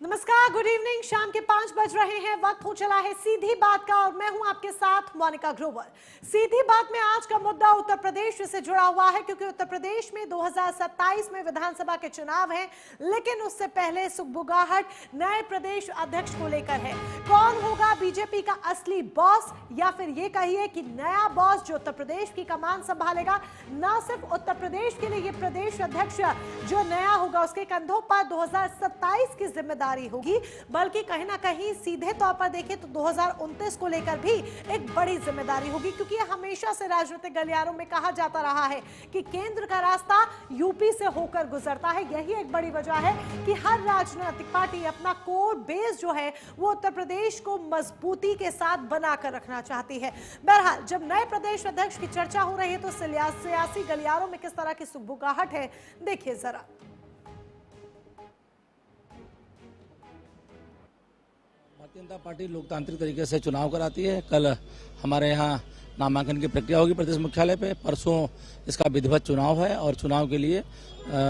नमस्कार, good evening. शाम के 5 बज रहे हैं, वक्त हो चला है सीधी बात का और मैं हूं आपके साथ मोनिका ग्रोवर। सीधी बात में आज का मुद्दा उत्तर प्रदेश से जुड़ा हुआ है क्योंकि उत्तर प्रदेश में 2027 में विधानसभा के चुनाव हैं, लेकिन उससे पहले सुगबुगाहट नए प्रदेश अध्यक्ष को लेकर है। कौन होगा बीजेपी का असली बॉस, या फिर ये कहिए कि नया बॉस जो उत्तर प्रदेश की कमान संभालेगा। न सिर्फ उत्तर प्रदेश के लिए ये प्रदेश अध्यक्ष जो नया होगा उसके कंधों पर 2027 की जिम्मेदारी होगी, बल्कि कहीं ना कहीं सीधे तौर पर देखें तो 2029 को लेकर भी एक बड़ी जिम्मेदारी होगी, क्योंकि हमेशा से राजनीतिक गलियारों में कहा जाता रहा है कि केंद्र का रास्ता यूपी से होकर गुजरता है। यही एक बड़ी वजह है कि हर राजनीतिक पार्टी अपना कोर बेस जो है वो उत्तर प्रदेश को मजबूती के साथ बनाकर रखना चाहती है। बहरहाल, जब नए प्रदेश अध्यक्ष की चर्चा हो रही है तो सियासी गलियारों में किस तरह की सुगबुगाहट है, देखिए जरा। भारतीय जनता पार्टी लोकतांत्रिक तरीके से चुनाव कराती है। कल हमारे यहाँ नामांकन की प्रक्रिया होगी प्रदेश मुख्यालय पे। परसों इसका विधिवत चुनाव है और चुनाव के लिए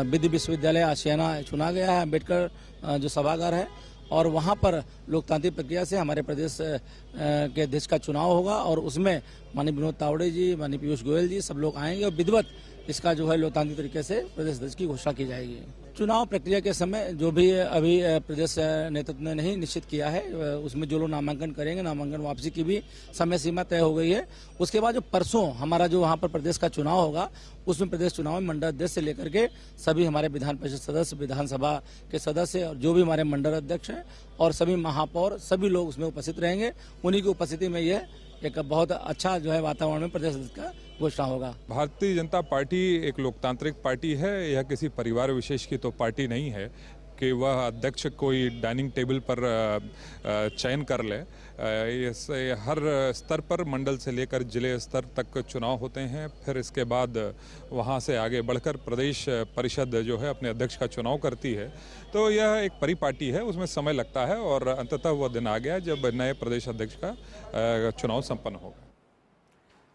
विधि विश्वविद्यालय आशियाना चुना गया है, अम्बेडकर जो सभागार है, और वहाँ पर लोकतांत्रिक प्रक्रिया से हमारे प्रदेश के अध्यक्ष का चुनाव होगा और उसमें माननीय विनोद तावड़े जी, माननीय पीयूष गोयल जी सब लोग आएंगे और विधिवत इसका जो है लोकतांत्रिक तरीके से प्रदेश अध्यक्ष की घोषणा की जाएगी। चुनाव प्रक्रिया के समय जो भी अभी प्रदेश नेतृत्व ने नहीं निश्चित किया है, उसमें जो लोग नामांकन करेंगे, नामांकन वापसी की भी समय सीमा तय हो गई है। उसके बाद जो परसों हमारा जो वहाँ पर प्रदेश का चुनाव होगा, उसमें प्रदेश चुनाव में मंडल अध्यक्ष से लेकर के सभी हमारे विधान परिषद सदस्य, विधानसभा के सदस्य और जो भी हमारे मंडल अध्यक्ष हैं और सभी महापौर, सभी लोग उसमें उपस्थित रहेंगे। उन्हीं की उपस्थिति में यह एक बहुत अच्छा जो है वातावरण में प्रदेश का घोषणा होगा। भारतीय जनता पार्टी एक लोकतांत्रिक पार्टी है, यह किसी परिवार विशेष की तो पार्टी नहीं है कि वह अध्यक्ष कोई डाइनिंग टेबल पर चयन कर ले। हर स्तर पर मंडल से लेकर जिले स्तर तक चुनाव होते हैं, फिर इसके बाद वहां से आगे बढ़कर प्रदेश परिषद जो है अपने अध्यक्ष का चुनाव करती है। तो यह एक परिपाटी है, उसमें समय लगता है और अंततः वह दिन आ गया जब नए प्रदेश अध्यक्ष का चुनाव संपन्न होगा।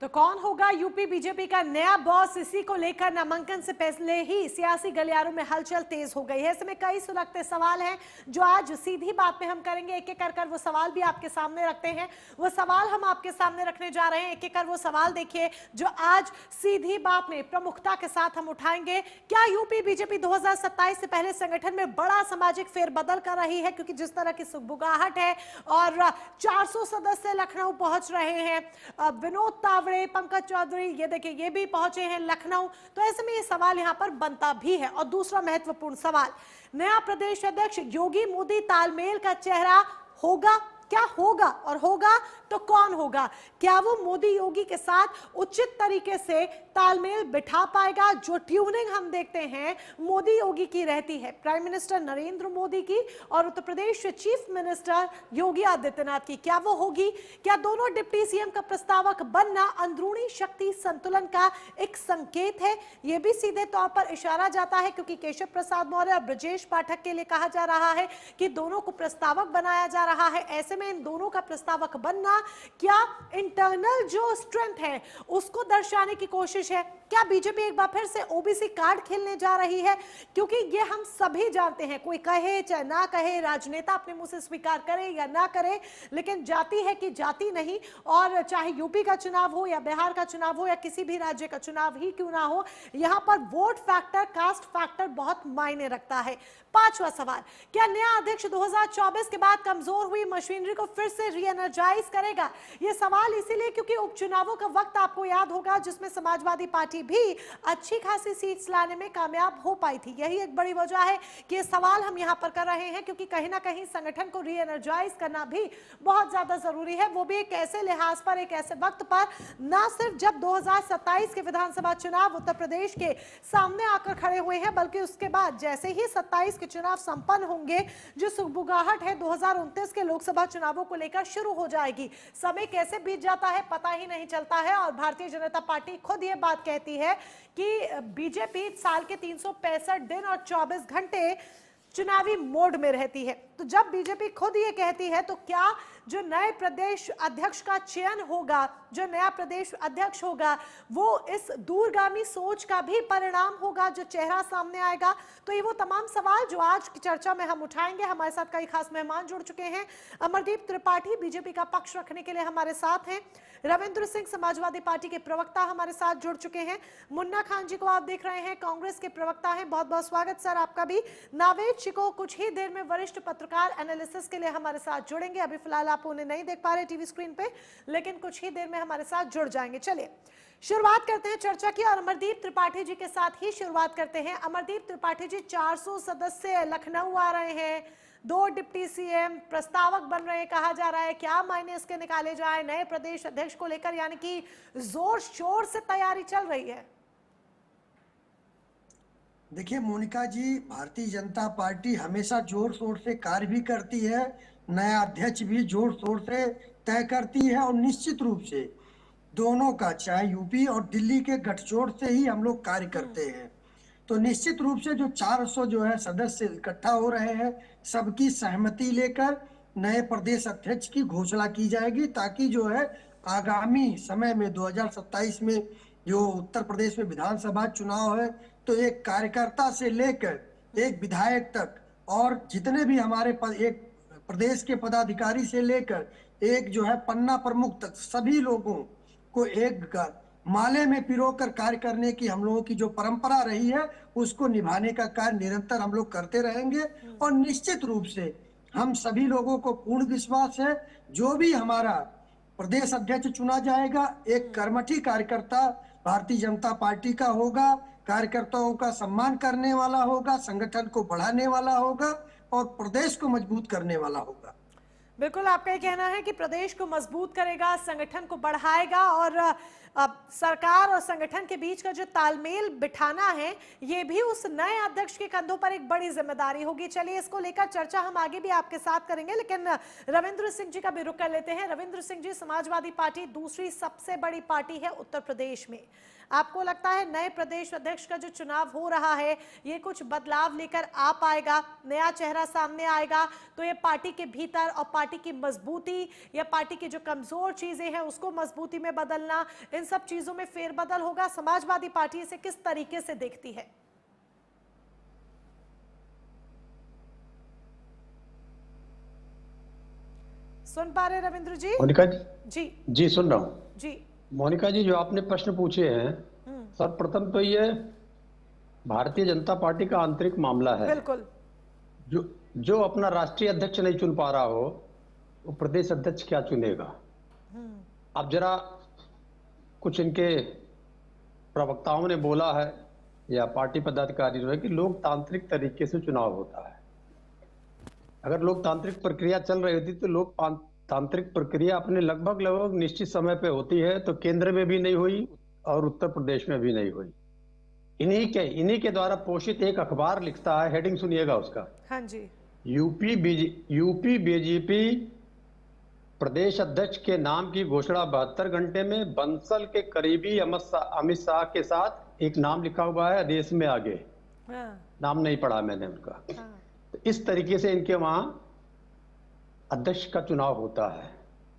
तो कौन होगा यूपी बीजेपी का नया बॉस, इसी को लेकर नामांकन से पहले ही सियासी गलियारों में हलचल तेज हो गई है। इसमें कई सुलगते सवाल हैं जो आज सीधी बात में हम करेंगे। एक एक कर वो सवाल भी आपके सामने रखते हैं। वो सवाल हम आपके सामने रखने जा रहे हैं। एक एक कर वो सवाल देखिए जो आज सीधी बात में प्रमुखता के साथ हम उठाएंगे। क्या यूपी बीजेपी 2027 से पहले संगठन में बड़ा सामाजिक फेरबदल कर रही है, क्योंकि जिस तरह की सुगबुगाहट है और 400 सदस्य लखनऊ पहुंच रहे हैं। विनोद तावड़े, पंकज चौधरी, ये देखिए ये भी पहुंचे हैं लखनऊ। तो ऐसे में ये सवाल यहां पर बनता भी है। और दूसरा महत्वपूर्ण सवाल, नया प्रदेश अध्यक्ष योगी मोदी तालमेल का चेहरा होगा? क्या होगा और होगा तो कौन होगा? क्या वो मोदी योगी के साथ उचित तरीके से तालमेल बिठा पाएगा? जो ट्यूनिंग हम देखते हैं मोदी योगी की रहती है, प्राइम मिनिस्टर नरेंद्र मोदी की और उत्तर प्रदेश के चीफ मिनिस्टर योगी आदित्यनाथ की, क्या वो होगी? क्या दोनों डिप्टी सीएम का प्रस्तावक बनना अंदरूनी शक्ति संतुलन का एक संकेत है? यह भी सीधे तौर पर इशारा जाता है, क्योंकि केशव प्रसाद मौर्य और ब्रजेश पाठक के लिए कहा जा रहा है कि दोनों को प्रस्तावक बनाया जा रहा है। ऐसे में इन दोनों का प्रस्तावक बनना क्या इंटरनल जो स्ट्रेंथ है उसको दर्शाने की कोशिश है? क्या बीजेपी एक बार फिर से ओबीसी कार्ड खेलने जा रही है? क्योंकि ये हम सभी जानते हैं, कोई कहे चाहे ना कहे, राजनेता अपने मुंह से स्वीकार करे या ना करे, लेकिन जाति है कि जाति नहीं। और चाहे यूपी का चुनाव हो या बिहार का चुनाव हो या किसी भी राज्य का चुनाव ही क्यों ना हो, यहां पर वोट फैक्टर, कास्ट फैक्टर बहुत मायने रखता है। पांचवा सवाल, क्या नया अध्यक्ष 2024 के बाद कमजोर हुई मशीनरी को फिर से रीएनर्जाइज करेगा? यह सवाल इसीलिए क्योंकि उपचुनावों का वक्त आपको याद होगा जिसमें समाजवादी पार्टी भी अच्छी खासी सीट्स लाने में कामयाब हो पाई थी। यही एक बड़ी वजह है कि ये सवाल हम यहां पर कर रहे हैं, क्योंकि कहीं ना कहीं संगठन को रीएनर्जाइज करना भी बहुत ज्यादा जरूरी है, वो भी एक ऐसे लिहाज पर, एक ऐसे वक्त पर, ना सिर्फ जब 2027 के विधानसभा चुनाव उत्तर प्रदेश के सामने आकर खड़े हुए हैं, बल्कि उसके बाद जैसे ही 27 के चुनाव संपन्न होंगे, जो सुगबुगाहट है 2029 के लोकसभा चुनावों को लेकर शुरू हो जाएगी। समय कैसे बीत जाता है पता ही नहीं चलता है। और भारतीय जनता पार्टी खुद ये बात कहती है कि बीजेपी साल के 365 दिन और 24 घंटे चुनावी मोड में रहती है। तो जब बीजेपी खुद ये कहती है तो क्या जो नए प्रदेश अध्यक्ष का चयन होगा, जो नया प्रदेश अध्यक्ष होगा, वो इस दूरगामी सोच का भी परिणाम होगा जो चेहरा सामने आएगा? तो ये वो तमाम सवाल जो आज की चर्चा में हम उठाएंगे। हमारे साथ कई खास मेहमान जुड़ चुके हैं। अमरदीप त्रिपाठी बीजेपी का पक्ष रखने के लिए हमारे साथ हैं। रविंद्र सिंह समाजवादी पार्टी के प्रवक्ता हमारे साथ जुड़ चुके हैं। मुन्ना खान जी को आप देख रहे हैं, कांग्रेस के प्रवक्ता हैं। बहुत बहुत स्वागत सर आपका भी। नावेद चिको कुछ ही देर में वरिष्ठ पत्रकार एनालिसिस के लिए हमारे साथ जुड़ेंगे। अभी फिलहाल आप उन्हें नहीं देख पा रहे टीवी स्क्रीन पे, लेकिन कुछ ही देर में हमारे साथ जुड़ जाएंगे। चलिए शुरुआत करते हैं चर्चा की और अमरदीप त्रिपाठी जी के साथ ही शुरुआत करते हैं। अमरदीप त्रिपाठी जी, 400 सदस्य लखनऊ आ रहे हैं, 2 डिप्टी सीएम प्रस्तावक बन रहे हैं कहा जा रहा है, क्या मायने इसके निकाले जाए नए प्रदेश अध्यक्ष को लेकर, यानी कि जोर शोर से तैयारी चल रही है? देखिए मोनिका जी, भारतीय जनता पार्टी हमेशा जोर शोर से कार्य भी करती है, नया अध्यक्ष भी जोर शोर से तय करती है और निश्चित रूप से दोनों का, चाहे यूपी और दिल्ली के गठजोड़ से ही हम लोग कार्य करते हैं। तो निश्चित रूप से जो 400 जो है सदस्य इकट्ठा हो रहे हैं, सबकी सहमति लेकर नए प्रदेश अध्यक्ष की घोषणा की जाएगी, ताकि जो है आगामी समय में 2027 में जो उत्तर प्रदेश में विधानसभा चुनाव है, तो एक कार्यकर्ता से लेकर एक विधायक तक और जितने भी हमारे एक प्रदेश के पदाधिकारी से लेकर एक जो है पन्ना प्रमुख तक सभी लोगों को एक माले में पिरोकर कार्य करने की हम लोगों की जो परंपरा रही है, उसको निभाने का कार्य निरंतर हम लोग करते रहेंगे। और निश्चित रूप से हम सभी लोगों को पूर्ण विश्वास है, जो भी हमारा प्रदेश अध्यक्ष चुना जाएगा एक कर्मठी कार्यकर्ता भारतीय जनता पार्टी का होगा, कार्यकर्ताओं का सम्मान करने वाला होगा, संगठन को बढ़ाने वाला होगा और प्रदेश को मजबूत करने वाला होगा। बिल्कुल, आपका ये कहना है कि प्रदेश को मजबूत करेगा, संगठन को बढ़ाएगा और सरकार और संगठन के बीच का जो तालमेल बिठाना है, ये भी उस नए अध्यक्ष के कंधों पर एक बड़ी जिम्मेदारी होगी। चलिए इसको लेकर चर्चा हम आगे भी आपके साथ करेंगे, लेकिन रविंद्र सिंह जी का भी रुख कर लेते हैं। रविंद्र सिंह जी, समाजवादी पार्टी दूसरी सबसे बड़ी पार्टी है उत्तर प्रदेश में। आपको लगता है नए प्रदेश अध्यक्ष का जो चुनाव हो रहा है, ये कुछ बदलाव लेकर आ पाएगा, नया चेहरा सामने आएगा, तो ये पार्टी के भीतर और पार्टी की मजबूती या पार्टी की जो कमजोर चीजें हैं उसको मजबूती में बदलना, इन सब चीजों में फेरबदल होगा? समाजवादी पार्टी इसे किस तरीके से देखती है? सुन पा रहे रविंद्र जी? मोनिका जी जी सुन रहा हूँ जी। मोनिका जी, जो आपने प्रश्न पूछे हैं, सर्वप्रथम तो ये भारतीय जनता पार्टी का आंतरिक मामला है। बिल्कुल। जो अपना राष्ट्रीय अध्यक्ष नहीं चुन पा रहा हो, वो प्रदेश अध्यक्ष क्या चुनेगा? अब जरा कुछ इनके प्रवक्ताओं ने बोला है या पार्टी पदाधिकारी जो है कि लोकतांत्रिक तरीके से चुनाव होता है। अगर लोकतांत्रिक प्रक्रिया चल रही होती तो लोकतांत्रिक प्रक्रिया अपने लगभग निश्चित समय पे होती है, तो केंद्र में भी नहीं हुई और उत्तर प्रदेश में भी नहीं हुई। इन्हीं के द्वारा पोषित एक अखबार लिखता है, हेडिंग सुनिएगा उसका। हाँ जी। यूपी बीजेपी प्रदेश अध्यक्ष के नाम की घोषणा 72 घंटे में। बंसल के करीबी अमित शाह के साथ एक नाम लिखा हुआ है, आदेश में आगे। नाम नहीं पढ़ा मैंने उनका। तो इस तरीके से इनके वहां अध्यक्ष का चुनाव होता है।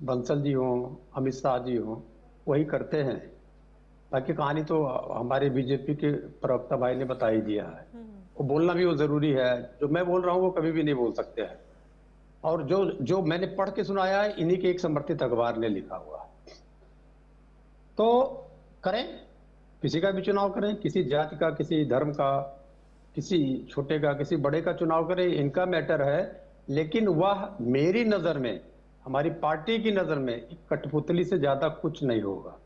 बंसल जी हो, अमित शाह जी हो, वही करते हैं। बाकी कहानी तो हमारे बीजेपी के प्रवक्ता भाई ने बता ही दिया है। वो बोलना भी वो जरूरी है, जो मैं बोल रहा हूँ वो कभी भी नहीं बोल सकते हैं। और जो मैंने पढ़ के सुनाया है, इन्हीं के एक समर्थित अखबार ने लिखा हुआ। तो करें, किसी का भी चुनाव करें, किसी जाति का, किसी धर्म का, किसी छोटे का, किसी बड़े का चुनाव करें, इनका मैटर है। लेकिन वह मेरी नजर में, हमारी पार्टी की नजर में कठपुतली से ज्यादा कुछ नहीं होगा।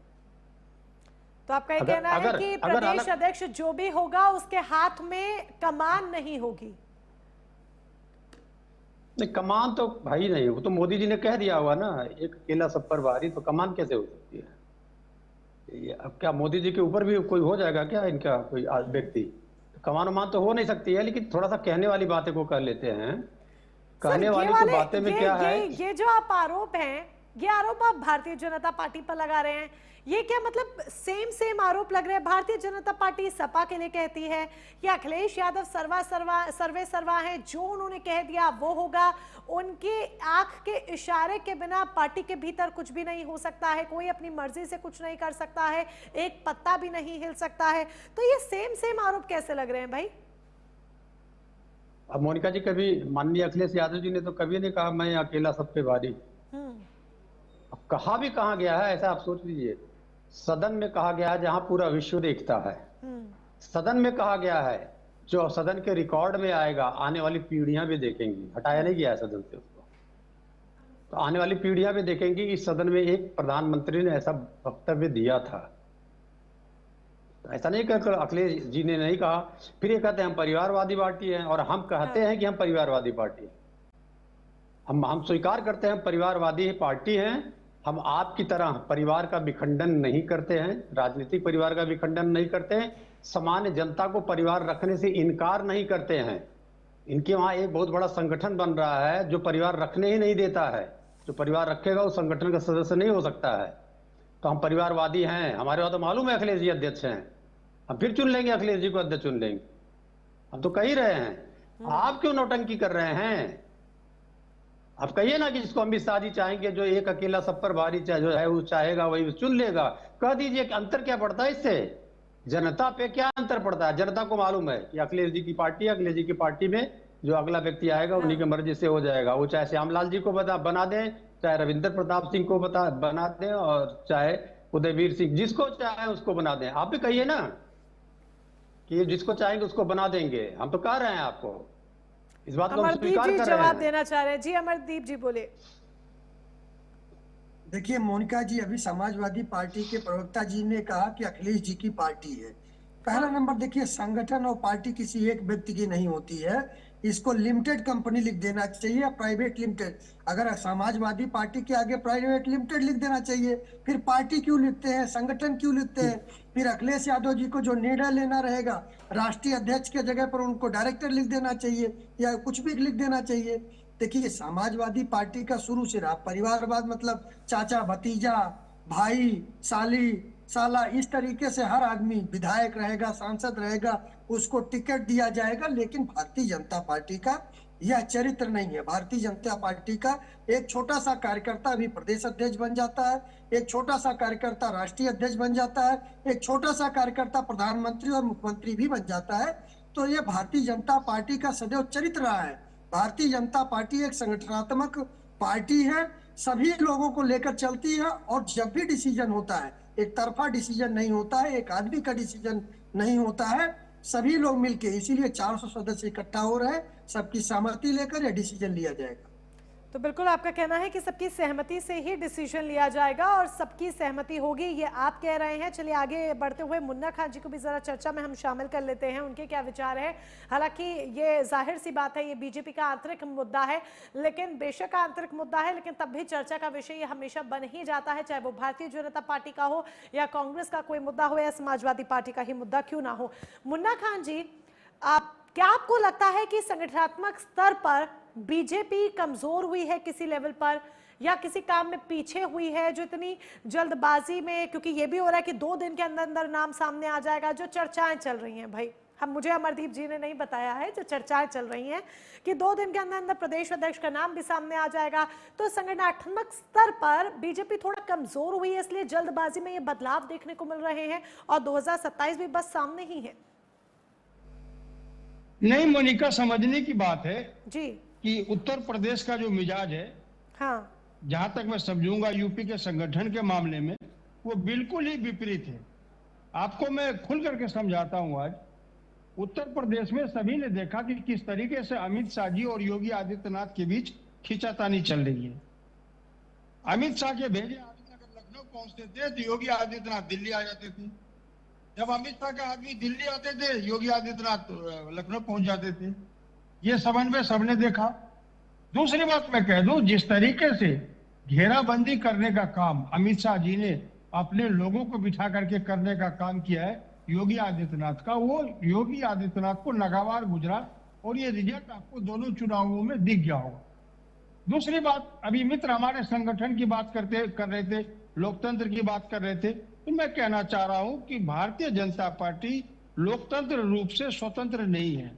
तो आपका ये कहना है कि प्रदेश अध्यक्ष जो भी होगा उसके हाथ में कमान नहीं होगी? नहीं, कमान तो भाई नहीं, वो तो मोदी जी ने कह दिया हुआ ना, एक अकेला सब पर भारी, तो कमान कैसे हो सकती है? अब क्या मोदी जी के ऊपर भी कोई हो जाएगा क्या इनका कोई व्यक्ति? कमान वमान तो हो नहीं सकती है, लेकिन थोड़ा सा कहने वाली बातें को कर लेते हैं। कहने वाली तो बातें में क्या है, ये जो आप आरोप हैं ये आरोप आप भारतीय जनता पार्टी पर लगा रहे हैं, ये क्या मतलब सेम आरोप लग रहे हैं? भारतीय जनता पार्टी सपा के लिए कहती है कि अखिलेश यादव सर्वे सर्वा है, जो उन्होंने कह दिया वो होगा, उनके आंख के इशारे के बिना पार्टी के भीतर कुछ भी नहीं हो सकता है, कोई अपनी मर्जी से कुछ नहीं कर सकता है, एक पत्ता भी नहीं हिल सकता है। तो ये सेम आरोप कैसे लग रहे हैं भाई? अब मोनिका जी, कभी माननीय अखिलेश यादव जी ने तो कभी नहीं कहा मैं अकेला सब पे भारी। अब कहा भी कहाँ गया है, ऐसा आप सोच लीजिए। सदन में कहा गया है जहां पूरा विश्व देखता है, सदन में कहा गया है, जो सदन के रिकॉर्ड में आएगा, आने वाली पीढ़ियां भी देखेंगी। हटाया नहीं गया है सदन से उसको, तो आने वाली पीढ़ियां भी देखेंगी कि सदन में एक प्रधानमंत्री ने ऐसा वक्तव्य दिया था। तो ऐसा नहीं कर अखिलेश जी ने नहीं कहा। फिर ये कहते हैं हम परिवारवादी पार्टी हैं, और हम कहते हैं कि हम परिवारवादी पार्टी हैं। हम स्वीकार करते हैं हम परिवारवादी पार्टी हैं। हम आपकी तरह परिवार का विखंडन नहीं करते हैं, राजनीतिक परिवार का विखंडन नहीं करते हैं, सामान्य जनता को परिवार रखने से इनकार नहीं करते हैं। इनके वहां एक बहुत बड़ा संगठन बन रहा है जो परिवार रखने ही नहीं देता है। जो परिवार रखेगा वो संगठन का सदस्य नहीं हो सकता है। तो हम परिवारवादी हैं। हमारे वहां तो मालूम है अखिलेश जी अध्यक्ष हैं, हम फिर चुन लेंगे, अखिलेश जी को अध्यक्ष चुन लेंगे। हम तो कह ही रहे हैं। आप क्यों नौटंकी कर रहे हैं? आप कहिए ना कि जिसको अमित शाह जी चाहेंगे, जो एक अकेला सब पर भारी जो है वो चाहेगा वही चुन लेगा। कह दीजिए कि अंतर क्या पड़ता है इससे? जनता पे क्या अंतर पड़ता है? जनता को मालूम है कि अखिलेश जी की पार्टी, अखिलेश जी की पार्टी में जो अगला व्यक्ति आएगा उन्हीं की मर्जी से हो जाएगा। वो चाहे श्यामलाल जी को बना दें, चाहे रविंद्र प्रताप सिंह को बना दें, और चाहे उदयवीर सिंह, जिसको चाहे उसको बना दें। आप भी कहिए ना कि जिसको चाहेंगे उसको बना देंगे। हम तो कह रहे हैं आपको, इस बात को हम स्वीकार कर रहे हैं। जवाब देना चाह रहे हैं जी, अमरदीप जी बोले। देखिए मोनिका जी, अभी समाजवादी पार्टी के प्रवक्ता जी ने कहा कि अखिलेश जी की पार्टी है। पहला नंबर देखिए, संगठन और पार्टी किसी एक व्यक्ति की नहीं होती है। इसको लिमिटेड कंपनी लिख देना चाहिए या प्राइवेट लिमिटेड। अगर समाजवादी पार्टी के आगे प्राइवेट लिमिटेड लिख देना चाहिए, फिर पार्टी क्यों लिखते हैं, संगठन क्यों लिखते हैं? फिर अखिलेश यादव जी को जो निर्णय लेना रहेगा, राष्ट्रीय अध्यक्ष के जगह पर उनको डायरेक्टर लिख देना चाहिए या कुछ भी लिख देना चाहिए। देखिए, समाजवादी पार्टी का शुरू से रहा परिवारवाद, मतलब चाचा भतीजा, भाई, साली, साला, इस तरीके से हर आदमी विधायक रहेगा, सांसद रहेगा, उसको टिकट दिया जाएगा। लेकिन भारतीय जनता पार्टी का यह चरित्र नहीं है। भारतीय जनता पार्टी का एक छोटा सा कार्यकर्ता भी प्रदेश अध्यक्ष बन जाता है, एक छोटा सा कार्यकर्ता राष्ट्रीय अध्यक्ष बन जाता है, एक छोटा सा कार्यकर्ता प्रधानमंत्री और मुख्यमंत्री भी बन जाता है। तो ये भारतीय जनता पार्टी का सदैव चरित्र रहा है। भारतीय जनता पार्टी एक संगठनात्मक पार्टी है, सभी लोगों को लेकर चलती है, और जब भी डिसीजन होता है, एक तरफा डिसीजन नहीं होता है, एक आदमी का डिसीजन नहीं होता है, सभी लोग मिलके, इसीलिए 400 सदस्य इकट्ठा हो रहे हैं, सबकी सहमति लेकर यह डिसीजन लिया जाएगा। तो बिल्कुल आपका कहना है कि सबकी सहमति से ही डिसीजन लिया जाएगा और सबकी सहमति होगी, ये आप कह रहे हैं। चलिए आगे बढ़ते हुए मुन्ना खान जी को भी जरा चर्चा में हम शामिल कर लेते हैं, उनके क्या विचार है। हालांकि ये जाहिर सी बात है, ये बीजेपी का आंतरिक मुद्दा है, लेकिन बेशक आंतरिक मुद्दा है, लेकिन तब भी चर्चा का विषय ये हमेशा बन ही जाता है, चाहे वो भारतीय जनता पार्टी का हो या कांग्रेस का कोई मुद्दा हो या समाजवादी पार्टी का ही मुद्दा क्यों ना हो। मुन्ना खान जी, क्या आपको लगता है कि संगठनात्मक स्तर पर बीजेपी कमजोर हुई है किसी लेवल पर, या किसी काम में पीछे हुई है, जो इतनी जल्दबाजी में, क्योंकि ये भी हो रहा है कि 2 दिन के अंदर अंदर नाम सामने आ जाएगा, जो चर्चाएं चल रही हैं भाई, मुझे अमरदीप जी ने नहीं बताया है, जो चर्चाएं चल रही हैं कि 2 दिन के अंदर अंदर प्रदेश अध्यक्ष का नाम भी सामने आ जाएगा। तो संगठनात्मक स्तर पर बीजेपी थोड़ा कमजोर हुई है, इसलिए जल्दबाजी में ये बदलाव देखने को मिल रहे हैं, और 2027 भी बस सामने ही है। नहीं मोनिका, समझने की बात है जी कि उत्तर प्रदेश का जो मिजाज है, हाँ, जहां तक मैं समझूंगा यूपी के संगठन के मामले में वो बिल्कुल ही विपरीत है। आपको मैं खुल करके समझाता हूं। आज उत्तर प्रदेश में सभी ने देखा कि किस तरीके से अमित शाह जी और योगी आदित्यनाथ के बीच खींचातानी चल रही है। अमित शाह के भेजे आदमी अगर लखनऊ पहुंचते थे तो योगी आदित्यनाथ दिल्ली आ जाते थे। जब अमित शाह के आदमी दिल्ली आते थे, योगी आदित्यनाथ लखनऊ पहुंच जाते थे। ये समन्वय सबने देखा। दूसरी बात मैं कह दूं, जिस तरीके से घेराबंदी करने का काम अमित शाह जी ने अपने लोगों को बिठा करके करने का काम किया है योगी आदित्यनाथ का, वो योगी आदित्यनाथ को नागवार गुजरा, और ये रिजल्ट आपको दोनों चुनावों में दिख गया होगा। दूसरी बात, अभी मित्र हमारे संगठन की बात कर रहे थे, लोकतंत्र की बात कर रहे थे, तो मैं कहना चाह रहा हूं कि भारतीय जनता पार्टी लोकतंत्र रूप से स्वतंत्र नहीं है।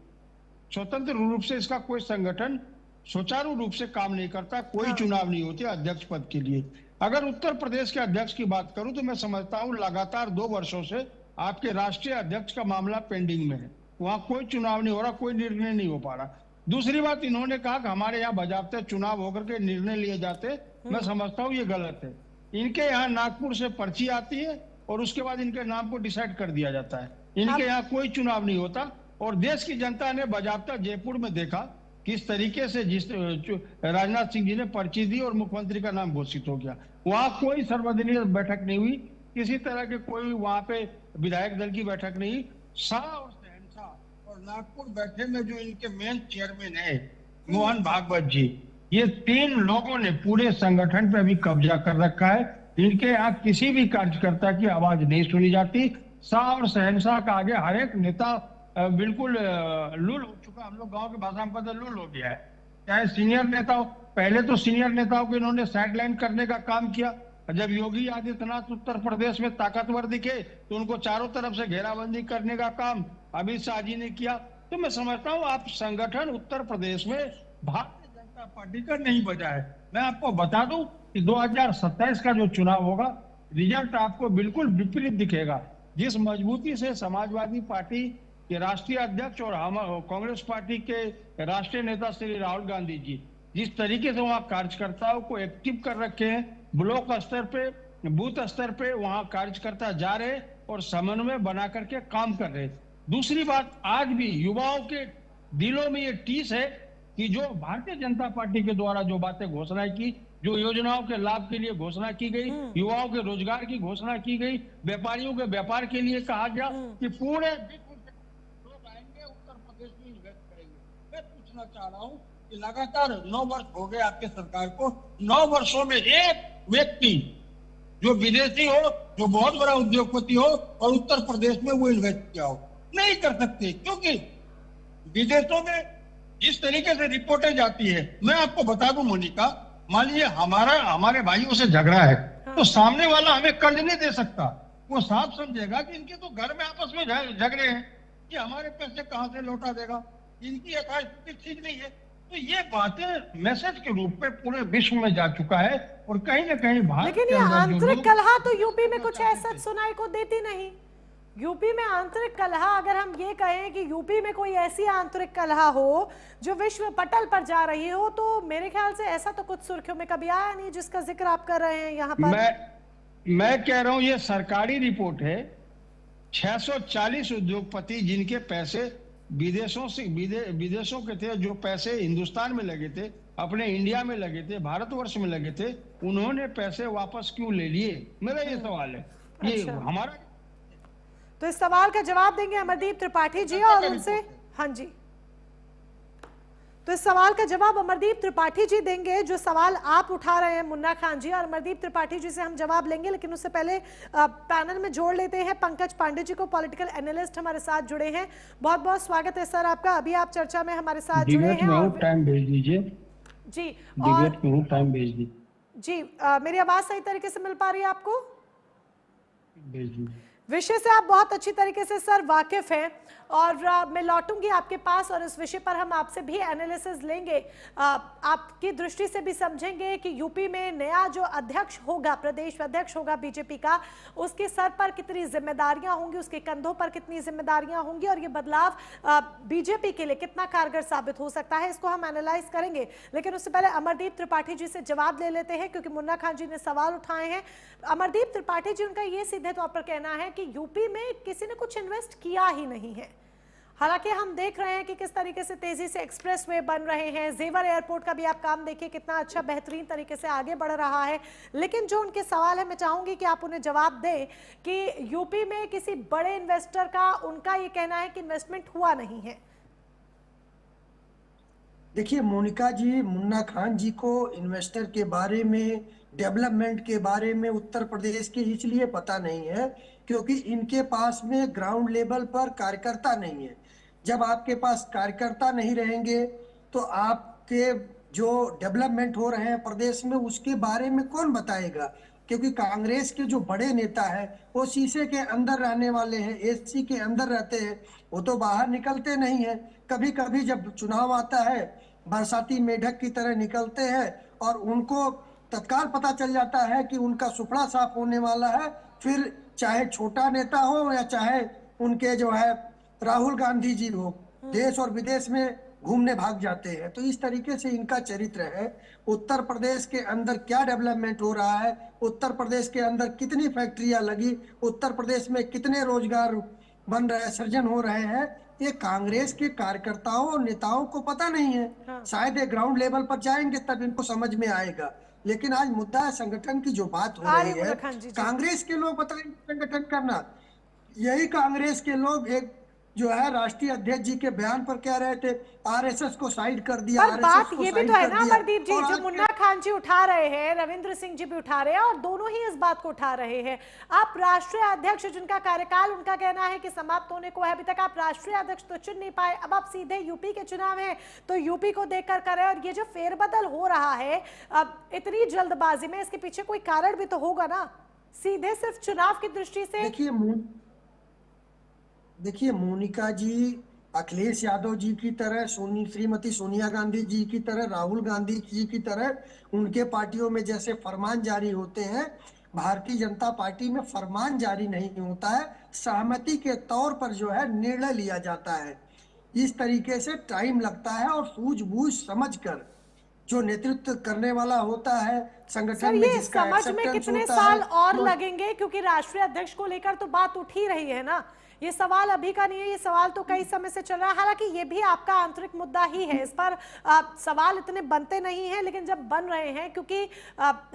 स्वतंत्र रूप से इसका कोई संगठन सुचारू रूप से काम नहीं करता, कोई चुनाव नहीं होते अध्यक्ष पद के लिए। अगर उत्तर प्रदेश के अध्यक्ष की बात करूं तो मैं समझता हूं लगातार 2 वर्षों से आपके राष्ट्रीय अध्यक्ष का मामला पेंडिंग में है, वहां कोई चुनाव नहीं हो रहा, कोई निर्णय नहीं हो पा रहा। दूसरी बात, इन्होंने कहा कि हमारे यहाँ बाजाबते चुनाव होकर के निर्णय लिए जाते, मैं समझता हूँ ये गलत है। इनके यहाँ नागपुर से पर्ची आती है और उसके बाद इनके नाम को डिसाइड कर दिया जाता है। इनके यहाँ कोई चुनाव नहीं होता और देश की जनता ने बाजाबता जयपुर में देखा किस तरीके से जिस राजनाथ सिंह जी ने पर्ची दी और मुख्यमंत्री का नाम घोषित हो गया। वहां कोई सर्वदलीय बैठक नहीं हुई, किसी तरह के कोई वहां पे विधायक दल की बैठक नहीं। शाह और शहनशाह और नागपुर बैठे में जो इनके मेन चेयरमैन है मोहन भागवत जी, ये 3 लोगों ने पूरे संगठन पे अभी कब्जा कर रखा है। इनके यहाँ किसी भी कार्यकर्ता की आवाज नहीं सुनी जाती। शाह और शहनशाह का आगे हर एक नेता बिल्कुल लूल हो चुका, हम लोग गांव की भाषा में कहते लूल हो गया है। चाहे सीनियर नेता हो, पहले तो सीनियर नेताओं को इन्होंने साइडलाइन करने का काम किया। जब योगी आदित्यनाथ उत्तर प्रदेश में ताकतवर दिखे तो उनको चारों तरफ से घेराबंदी करने का काम अमित शाह जी ने किया। तो मैं समझता हूँ आप संगठन उत्तर प्रदेश में भारतीय जनता पार्टी का नहीं बचा है। मैं आपको बता दूं कि 2027 का जो चुनाव होगा, रिजल्ट आपको बिल्कुल विपरीत दिखेगा। जिस मजबूती से समाजवादी पार्टी के राष्ट्रीय अध्यक्ष और हम कांग्रेस पार्टी के राष्ट्रीय नेता श्री राहुल गांधी जी जिस तरीके से वहां कार्यकर्ताओं को एक्टिव कर रखे हैं, ब्लॉक स्तर पे, बूथ स्तर पे वहां कार्यकर्ता जा रहे और समन्वय बना करके काम कर रहे। दूसरी बात, आज भी युवाओं के दिलों में ये टीस है कि जो भारतीय जनता पार्टी के द्वारा जो बातें घोषणा की, जो योजनाओं के लाभ के लिए घोषणा की गई, युवाओं के रोजगार की घोषणा की गई, व्यापारियों के व्यापार के लिए कहा गया कि पूरे लोग आएंगे उत्तर प्रदेश में इन्वेस्ट करेंगे। मैं पूछना चाह रहा हूँ कि लगातार 9 वर्ष हो गए आपके सरकार को, 9 वर्षों में एक व्यक्ति जो विदेशी हो, जो बहुत बड़ा उद्योगपति हो और उत्तर प्रदेश में वो इन्वेस्ट किया हो, नहीं कर सकते, क्योंकि विदेशों में जिस तरीके से रिपोर्टें जाती है। मैं आपको बता दूं मोनिका, मान लीजिए हमारे भाइयों से झगड़ा है, तो सामने वाला हमें कर्ज नहीं दे सकता। वो साफ समझेगा कि इनके तो घर में आपस में झगड़े हैं, कि हमारे पैसे कहां से लौटा देगा, इनकी यथास्थिति ठीक नहीं है। तो ये बातें मैसेज के रूप में पूरे विश्व में जा चुका है और कहीं ना कहीं भारत लेकिन ये आंतरिक कलह तो यूपी में कुछ ऐसा सुनाई को देती नहीं। यूपी में आंतरिक कलह, अगर हम ये कहें कि यूपी में कोई ऐसी आंतरिक कलह हो जो विश्व पटल पर जा रही हो, तो मेरे ख्याल से ऐसा तो कुछ सुर्खियों में कभी आया नहीं जिसका जिक्र आप कर रहे हैं यहाँ पर। मैं कह रहा हूँ ये सरकारी रिपोर्ट है। 640 उद्योगपति जिनके पैसे विदेशों के थे, जो पैसे हिंदुस्तान में लगे थे, अपने इंडिया में लगे थे, भारतवर्ष में लगे थे, उन्होंने पैसे वापस क्यों ले लिए, मेरा ये सवाल है। ये हमारा, तो इस सवाल का जवाब देंगे अमरदीप त्रिपाठी जी और उनसे, हाँ जी, तो इस सवाल का जवाब अमरदीप त्रिपाठी जी देंगे। जो सवाल आप उठा रहे हैं मुन्ना खान जी, और अमरदीप त्रिपाठी जी से हम जवाब लेंगे, लेकिन उससे पहले पैनल में जोड़ लेते हैं पंकज पांडे जी को, पॉलिटिकल एनालिस्ट हमारे साथ जुड़े हैं। बहुत बहुत स्वागत है सर आपका। अभी आप चर्चा में हमारे साथ जुड़े हैं और टाइम भेज दीजिए जी, और टाइम भेज दीजिए जी। मेरी आवाज सही तरीके से मिल पा रही है आपको? भेज दीजिए। विषय से आप बहुत अच्छी तरीके से सर वाकिफ हैं और मैं लौटूंगी आपके पास और इस विषय पर हम आपसे भी एनालिसिस लेंगे, आपकी दृष्टि से भी समझेंगे कि यूपी में नया जो अध्यक्ष होगा, प्रदेश अध्यक्ष होगा बीजेपी का, उसके सर पर कितनी जिम्मेदारियां होंगी, उसके कंधों पर कितनी जिम्मेदारियां होंगी और ये बदलाव बीजेपी के लिए कितना कारगर साबित हो सकता है, इसको हम एनालाइज करेंगे। लेकिन उससे पहले अमरदीप त्रिपाठी जी से जवाब ले लेते हैं, क्योंकि मुन्ना खान जी ने सवाल उठाए हैं। अमरदीप त्रिपाठी जी, उनका ये सीधे तौर पर कहना है कि यूपी में किसी ने कुछ इन्वेस्ट किया ही नहीं है। हालांकि हम देख रहे हैं कि किस तरीके से तेजी से एक्सप्रेसवे बन रहे हैं, जेवर एयरपोर्ट का भी आप काम देखिए कितना अच्छा बेहतरीन तरीके से आगे बढ़ रहा है। लेकिन जो उनके सवाल है, मैं चाहूंगी कि आप उन्हें जवाब दें कि यूपी में किसी बड़े इन्वेस्टर का, उनका ये कहना है कि इन्वेस्टमेंट हुआ नहीं है। देखिए मोनिका जी, मुन्ना खान जी को इन्वेस्टर के बारे में, डेवलपमेंट के बारे में उत्तर प्रदेश के इसलिए पता नहीं है क्योंकि इनके पास में ग्राउंड लेवल पर कार्यकर्ता नहीं है। जब आपके पास कार्यकर्ता नहीं रहेंगे तो आपके जो डेवलपमेंट हो रहे हैं प्रदेश में उसके बारे में कौन बताएगा? क्योंकि कांग्रेस के जो बड़े नेता है वो शीशे के अंदर रहने वाले हैं, एसी के अंदर रहते हैं, वो तो बाहर निकलते नहीं है। कभी कभी जब चुनाव आता है बरसाती मेढक की तरह निकलते हैं और उनको तत्काल पता चल जाता है कि उनका सुपड़ा साफ होने वाला है। फिर चाहे छोटा नेता हो या चाहे उनके जो है राहुल गांधी जी हो, देश और विदेश में घूमने भाग जाते हैं। तो इस तरीके से इनका चरित्र है। उत्तर प्रदेश के अंदर क्या डेवलपमेंट हो रहा है, उत्तर प्रदेश के अंदर कितनी फैक्ट्रियां लगी, उत्तर प्रदेश में कितने रोजगार बन रहे, सृजन हो रहे हैं, ये कांग्रेस के कार्यकर्ताओं और नेताओं को पता नहीं है। हाँ। शायद ये ग्राउंड लेवल पर जाएंगे तब इनको समझ में आएगा। लेकिन आज मुद्दा है संगठन की जो बात हो रही है, कांग्रेस के लोग बताएंगे संगठन करना। यही कांग्रेस के लोग एक जो है राष्ट्रीय अध्यक्ष जी के बयान पर कह रहे थे आरएसएस को साइड कर दिया। पर बात ये भी तो है ना अमरदीप जी, जो मुन्ना खान जी उठा रहे हैं, रविंद्र सिंह जी भी उठा रहे हैं और दोनों ही इस बात को उठा रहे हैं। आप राष्ट्रीय अध्यक्ष जिनका कार्यकाल उनका कहना है कि समाप्त होने को है, अभी तक आप राष्ट्रीय अध्यक्ष तो चुन नहीं पाए, अब आप सीधे यूपी के चुनाव है तो यूपी को देखकर करें। और ये जो फेरबदल हो रहा है अब इतनी जल्दबाजी में, इसके पीछे कोई कारण भी तो होगा ना, सीधे सिर्फ चुनाव की दृष्टि से। देखिए मोनिका जी, अखिलेश यादव जी की तरह, श्रीमती सोनिया गांधी जी की तरह, राहुल गांधी जी की तरह उनके पार्टियों में जैसे फरमान जारी होते हैं, भारतीय जनता पार्टी में फरमान जारी नहीं होता है, सहमति के तौर पर जो है निर्णय लिया जाता है। इस तरीके से टाइम लगता है और सूझबूझ समझकर जो नेतृत्व करने वाला होता है संगठन में, जिसका समझ में कितने साल और लगेंगे? क्योंकि राष्ट्रीय अध्यक्ष को लेकर तो बात उठ ही रही है ना, ये सवाल अभी का नहीं है, ये सवाल तो कई समय से चल रहा है। हालांकि ये भी आपका आंतरिक मुद्दा ही है, इस पर सवाल इतने बनते नहीं हैं, लेकिन जब बन रहे हैं, क्योंकि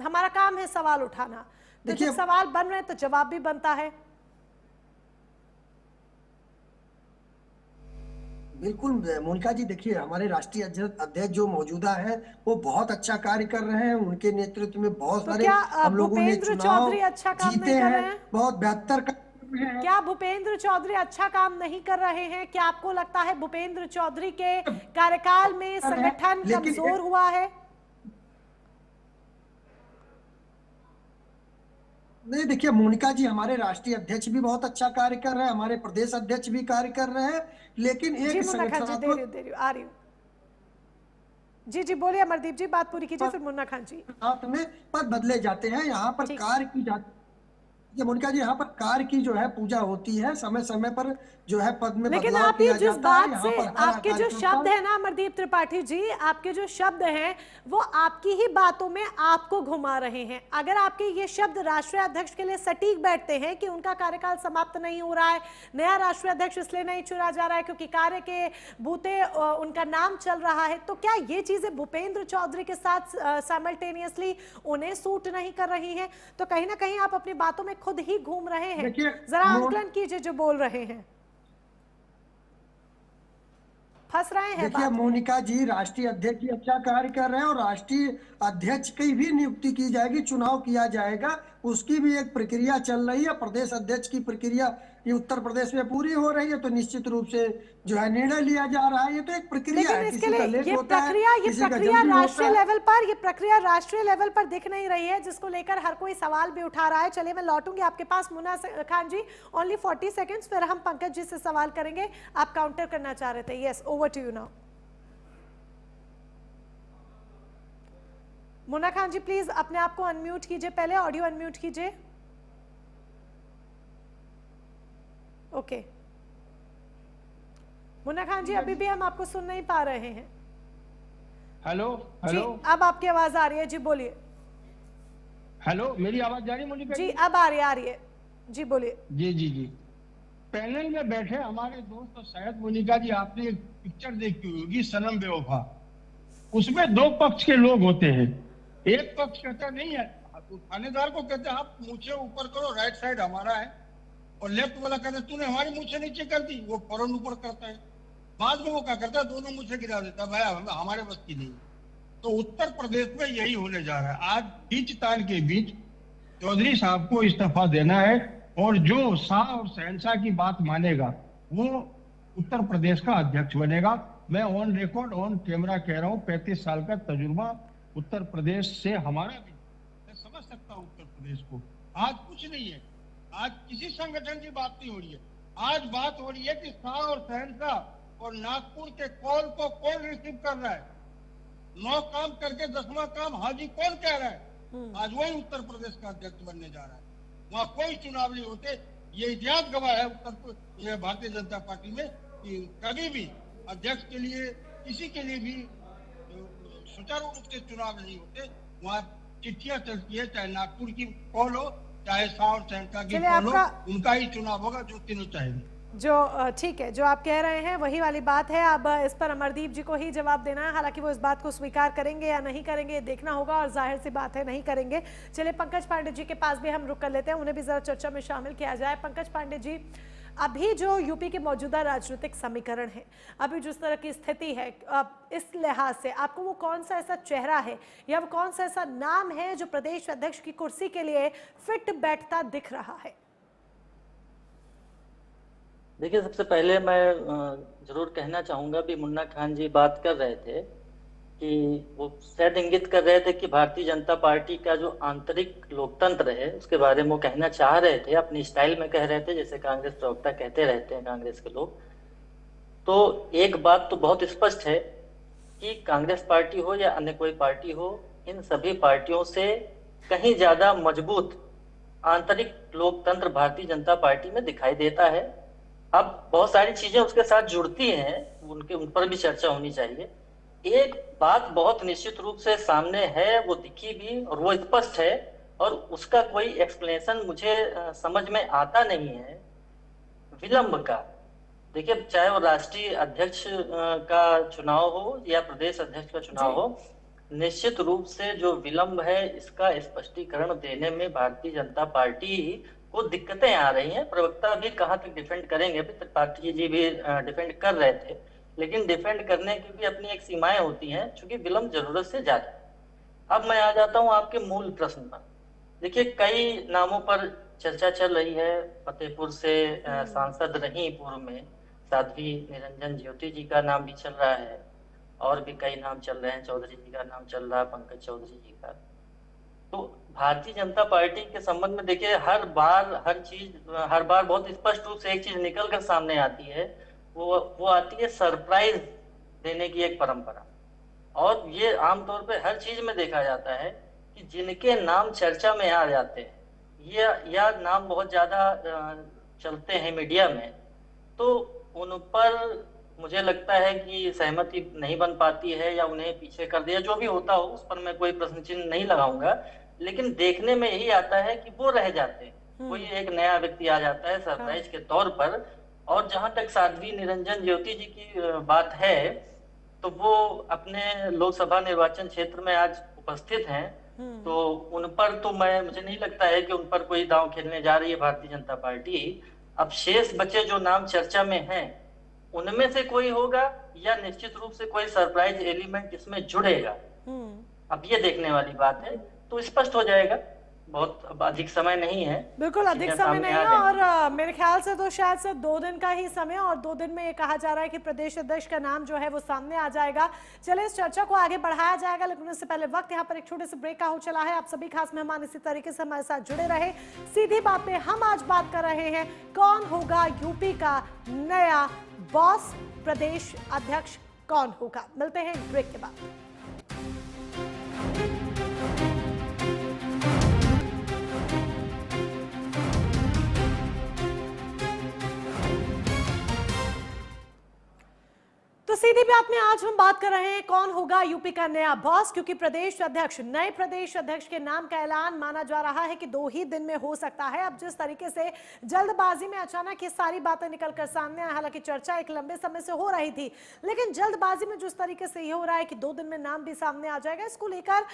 हमारा काम है सवाल उठाना, तो जब सवाल बन रहे हैं तो जवाब भी बनता है। बिल्कुल मोनिका जी, देखिए हमारे राष्ट्रीय अध्यक्ष जो मौजूदा है वो बहुत अच्छा कार्य कर रहे हैं। उनके नेतृत्व में बहुत सारे हम लोगों ने चुनाव जीते हैं, बहुत बेहतर। क्या भूपेंद्र चौधरी अच्छा काम नहीं कर रहे हैं? क्या आपको लगता है भूपेंद्र चौधरी के कार्यकाल में संगठन कमजोर हुआ है? नहीं, देखिए मोनिका जी, हमारे राष्ट्रीय अध्यक्ष भी बहुत अच्छा कार्य कर रहे हैं, हमारे प्रदेश अध्यक्ष भी कार्य कर रहे हैं, लेकिन एक संगठन आ रही हूँ। जी बोलिए अमरदीप जी, बात पूरी कीजिए, फिर मुन्ना खान जी। में पद बदले जाते हैं, यहाँ पर कार्य की जाती ये मोनिका जी, यहाँ पर कार्य की जो है पूजा होती है, समय समय पर जो है पद में लेकिन आप ये जिस बात से आपके जो शब्द है ना अमरदीप त्रिपाठी जी, आपके जो शब्द हैं वो आपकी ही बातों में आपको घुमा रहे हैं। अगर आपके ये शब्द राष्ट्रीय अध्यक्ष के लिए सटीक बैठते हैं कि उनका कार्यकाल समाप्त नहीं हो रहा है, नया राष्ट्रीय अध्यक्ष इसलिए नहीं चुना जा रहा है क्योंकि कार्य के बूते उनका नाम चल रहा है, तो क्या ये चीजें भूपेंद्र चौधरी के साथ साइमल्टेनियसली उन्हें सूट नहीं कर रही है? तो कहीं ना कहीं आप अपनी बातों में खुद ही घूम रहे हैं। जरा आंकलन कीजिए जो बोल रहे हैं, फंस रहे हैं। देखिए मोनिका जी, राष्ट्रीय अध्यक्ष भी अच्छा कार्य कर रहे हैं और राष्ट्रीय अध्यक्ष की भी नियुक्ति की जाएगी, चुनाव किया जाएगा, उसकी भी एक प्रक्रिया चल रही है। प्रदेश अध्यक्ष की प्रक्रिया ये उत्तर प्रदेश में पूरी हो रही है, तो निश्चित रूप से जो है निर्णय लिया जा रहा है। ये तो एक प्रक्रिया है, इसके लिए ये प्रक्रिया राष्ट्रीय लेवल पर दिख नहीं रही है, जिसको लेकर हर कोई सवाल भी उठा रहा है। चलिए मैं लौटूंगी आपके पास मुन्ना खान जी, ओनली 40 सेकेंड्स, फिर हम पंकज जी से सवाल करेंगे। आप काउंटर करना चाह रहे थे, yes, over to you now. Munna Khan ji please अपने आप को अनम्यूट कीजिए, पहले ऑडियो अनम्यूट कीजिए। ओके मुन्ना खान जी, अभी भी हम आपको सुन नहीं पा रहे हैं। हेलो जी, अब आपकी आवाज आ रही है, जी बोलिए। हेलो, मेरी आवाज जा रही है मोनिका जी? अब आ रही है, जी बोलिए। जी पैनल में बैठे हमारे दोस्त, तो शायद मोनिका जी आपने एक पिक्चर देखी होगी, सनम बेवफा। उसमें दो पक्ष के लोग होते हैं, एक पक्ष कहता नहीं है, थानेदार को कहते हैं आप मूछें ऊपर करो, राइट साइड हमारा है, और लेफ्ट वाला कहता है तूने हमारी मूछें नीचे कर दी, वो फौरन ऊपर करता है। बाद में वो क्या करता है, दोनों मूछें गिरा देता है, भाई हमारे बस की नहीं। तो उत्तर प्रदेश में यही होने जा रहा है। आज खींचतान के बीच चौधरी साहब को इस्तीफा देना है, और जो शाह और शहनशाह की बात मानेगा वो उत्तर प्रदेश का अध्यक्ष बनेगा। मैं ऑन रिकॉर्ड ऑन कैमरा कह रहा हूं, 35 साल का तजुर्बा उत्तर प्रदेश से हमारा भी, मैं समझ सकता हूं उत्तर प्रदेश को। आज कुछ नहीं है, आज किसी संगठन की बात नहीं हो रही है, आज बात हो रही है कि शाह और शहनशाह और नागपुर के कॉल को कौन रिसीव कर रहा है, 9 काम करके 10वां काम हाजी कौन कह रहा है। आज वही उत्तर प्रदेश का अध्यक्ष बनने जा रहा है। वहां कोई चुनाव नहीं होते, ये इतिहास गवाह है उत्तर भारतीय जनता पार्टी में कि कभी भी अध्यक्ष के लिए किसी के लिए भी सुचारू रूप से चुनाव नहीं होते। वहाँ चिट्ठियां चलती है, चाहे नागपुर की कॉल हो चाहे शाह और शहनशाह की कॉल हो, उनका ही चुनाव होगा जो तीनों चाहेंगे। जो ठीक है, जो आप कह रहे हैं वही वाली बात है। अब इस पर अमरदीप जी को ही जवाब देना है, हालांकि वो इस बात को स्वीकार करेंगे या नहीं करेंगे देखना होगा, और जाहिर सी बात है नहीं करेंगे। चलिए पंकज पांडे जी के पास भी हम रुक कर लेते हैं, उन्हें भी जरा चर्चा में शामिल किया जाए। पंकज पांडे जी, अभी जो यूपी के मौजूदा राजनीतिक समीकरण है, अभी जिस तरह की स्थिति है, इस लिहाज से आपको वो कौन सा ऐसा चेहरा है या वो कौन सा ऐसा नाम है जो प्रदेश अध्यक्ष की कुर्सी के लिए फिट बैठता दिख रहा है? देखिए, सबसे पहले मैं जरूर कहना चाहूंगा भी मुन्ना खान जी बात कर रहे थे कि वो शायद इंगित कर रहे थे कि भारतीय जनता पार्टी का जो आंतरिक लोकतंत्र है उसके बारे में वो कहना चाह रहे थे, अपनी स्टाइल में कह रहे थे, जैसे कांग्रेस प्रवक्ता कहते रहते हैं कांग्रेस के लोग। तो एक बात तो बहुत स्पष्ट है कि कांग्रेस पार्टी हो या अन्य कोई पार्टी हो, इन सभी पार्टियों से कहीं ज्यादा मजबूत आंतरिक लोकतंत्र भारतीय जनता पार्टी में दिखाई देता है। अब बहुत सारी चीजें उसके साथ जुड़ती हैं, उन पर भी चर्चा होनी चाहिए। एक बात बहुत निश्चित रूप से सामने है, वो दिखी भी और वो स्पष्ट है, और उसका कोई एक्सप्लेनेशन मुझे समझ में आता नहीं है, विलंब का। देखिए, चाहे वो राष्ट्रीय अध्यक्ष का चुनाव हो या प्रदेश अध्यक्ष का चुनाव हो, निश्चित रूप से जो विलंब है इसका स्पष्टीकरण देने में भारतीय जनता पार्टी को दिक्कतें आ रही हैं। प्रवक्ता भी कहाँ तक डिफेंड करेंगे, अभी त्रिपाठी जी भी डिफेंड कर रहे थे, लेकिन डिफेंड करने की भी अपनी एक सीमाएं होती हैं, क्योंकि विलंब जरूरत से ज्यादा है। अब मैं आ जाता हूं आपके मूल प्रश्न पर। देखिए, कई नामों पर चर्चा चल रही है। फतेहपुर से सांसद रही पूर्व में साध्वी निरंजन ज्योति जी का नाम भी चल रहा है, और भी कई नाम चल रहे हैं, चौधरी जी का नाम चल रहा है, पंकज चौधरी जी का। तो भारतीय जनता पार्टी के संबंध में देखिए, हर बार बहुत स्पष्ट रूप से एक चीज निकल कर सामने आती है, वो आती है सरप्राइज देने की एक परंपरा। और ये आमतौर पे हर चीज में देखा जाता है कि जिनके नाम चर्चा में आ जाते हैं या नाम बहुत ज्यादा चलते हैं मीडिया में, तो उन पर मुझे लगता है कि सहमति नहीं बन पाती है या उन्हें पीछे कर दिया, जो भी होता हो उस पर मैं कोई प्रश्न चिन्ह नहीं लगाऊंगा, लेकिन देखने में यही आता है कि वो रह जाते हैं। कोई एक नया व्यक्ति आ जाता है सरप्राइज के तौर पर। और जहां तक साध्वी निरंजन ज्योति जी की बात है, तो वो अपने लोकसभा निर्वाचन क्षेत्र में आज उपस्थित हैं, तो उन पर तो मुझे नहीं लगता है कि उन पर कोई दांव खेलने जा रही है भारतीय जनता पार्टी। अब शेष बचे जो नाम चर्चा में हैं, उनमें से कोई होगा या निश्चित रूप से कोई सरप्राइज एलिमेंट इसमें जुड़ेगा, अब ये देखने वाली बात है। तो स्पष्ट हो जाएगा, बहुत अधिक समय नहीं है। बिल्कुल अधिक समय नहीं है, और मेरे ख्याल से तो शायद से 2 दिन का ही समय, और 2 दिन में ये कहा जा रहा है कि प्रदेश अध्यक्ष का नाम जो है वो सामने आ जाएगा। चलिए, इस चर्चा को आगे बढ़ाया जाएगा, लेकिन उससे पहले वक्त यहाँ पर एक छोटे से ब्रेक का हो चला है। आप सभी खास मेहमान इसी तरीके से हमारे साथ जुड़े रहे। सीधी बात पे हम आज बात कर रहे हैं, कौन होगा यूपी का नया बॉस, प्रदेश अध्यक्ष कौन होगा। मिलते हैं ब्रेक के बाद। तो सीधी बात में आज हम बात कर रहे हैं कौन होगा यूपी का नया बॉस, क्योंकि नए प्रदेश अध्यक्ष के नाम का ऐलान माना जा रहा है कि 2 ही दिन में हो सकता है। अब जिस तरीके से जल्दबाजी में अचानक ये सारी बातें निकलकर सामने आई, हालांकि चर्चा एक लंबे समय से हो रही थी, लेकिन जल्दबाजी में जिस तरीके से ये हो रहा है कि 2 दिन में नाम भी सामने आ जाएगा, इसको लेकर